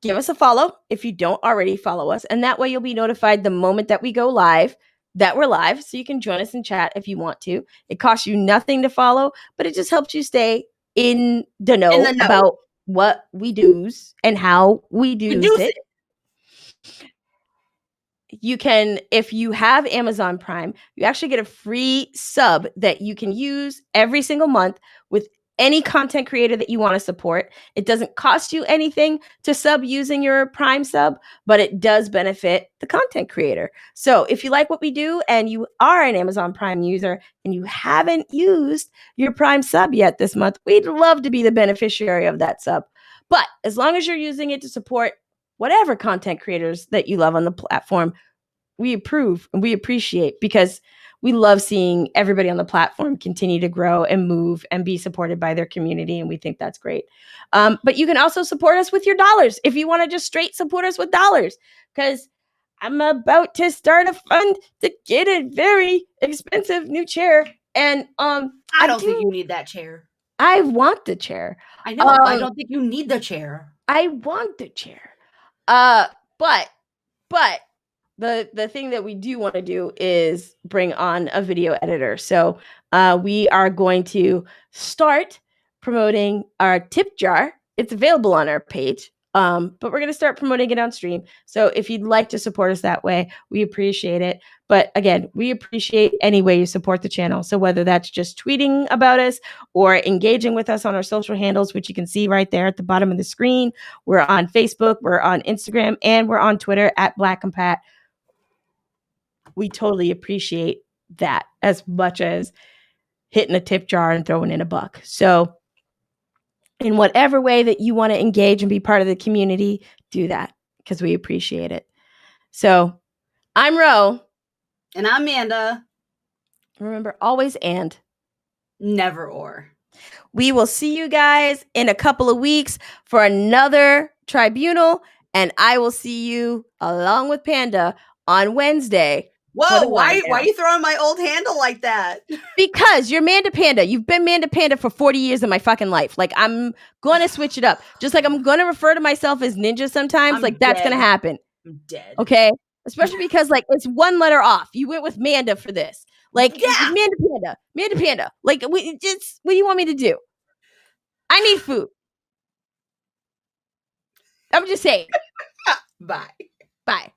Speaker 1: give us a follow if you don't already follow us. And that way you'll be notified the moment that we go live, that we're live. So you can join us in chat if you want to. It costs you nothing to follow, but it just helps you stay in the know about what we do and how we do it. You can, if you have Amazon Prime, you actually get a free sub that you can use every single month with any content creator that you want to support. It doesn't cost you anything to sub using your Prime sub, but it does benefit the content creator. So if you like what we do and you are an Amazon Prime user and you haven't used your Prime sub yet this month, we'd love to be the beneficiary of that sub. But as long as you're using it to support whatever content creators that you love on the platform, we approve and we appreciate, because we love seeing everybody on the platform continue to grow and move and be supported by their community. And we think that's great. But you can also support us with your dollars if you want to just straight support us with dollars, because I'm about to start a fund to get a very expensive new chair. And
Speaker 2: I don't think you need that chair.
Speaker 1: I want the chair.
Speaker 2: I know, but I don't think you need the chair.
Speaker 1: I want the chair. But the thing that we do want to do is bring on a video editor. So we are going to start promoting our tip jar. It's available on our page, but we're going to start promoting it on stream. So if you'd like to support us that way, we appreciate it. But again, we appreciate any way you support the channel. So whether that's just tweeting about us or engaging with us on our social handles, which you can see right there at the bottom of the screen. We're on Facebook, we're on Instagram, and we're on Twitter at Black and Pat. We totally appreciate that as much as hitting a tip jar and throwing in a buck. So in whatever way that you want to engage and be part of the community, do that, because we appreciate it. So I'm Ro.
Speaker 2: And I'm Manda.
Speaker 1: Remember, always and.
Speaker 2: Never or.
Speaker 1: We will see you guys in a couple of weeks for another Tribunal. And I will see you along with Panda on Wednesday.
Speaker 2: Whoa, why are you throwing my old handle like that?
Speaker 1: Because you're Manda Panda. You've been Manda Panda for 40 years of my fucking life. Like, I'm going to switch it up. Just like I'm going to refer to myself as Ninja sometimes. That's going to happen.
Speaker 2: I'm dead.
Speaker 1: Okay? Especially because, like, it's one letter off. You went with Manda for this. Like, Manda Panda. Manda Panda. Like, what do you want me to do? I need food. I'm just saying.
Speaker 2: Bye.
Speaker 1: Bye.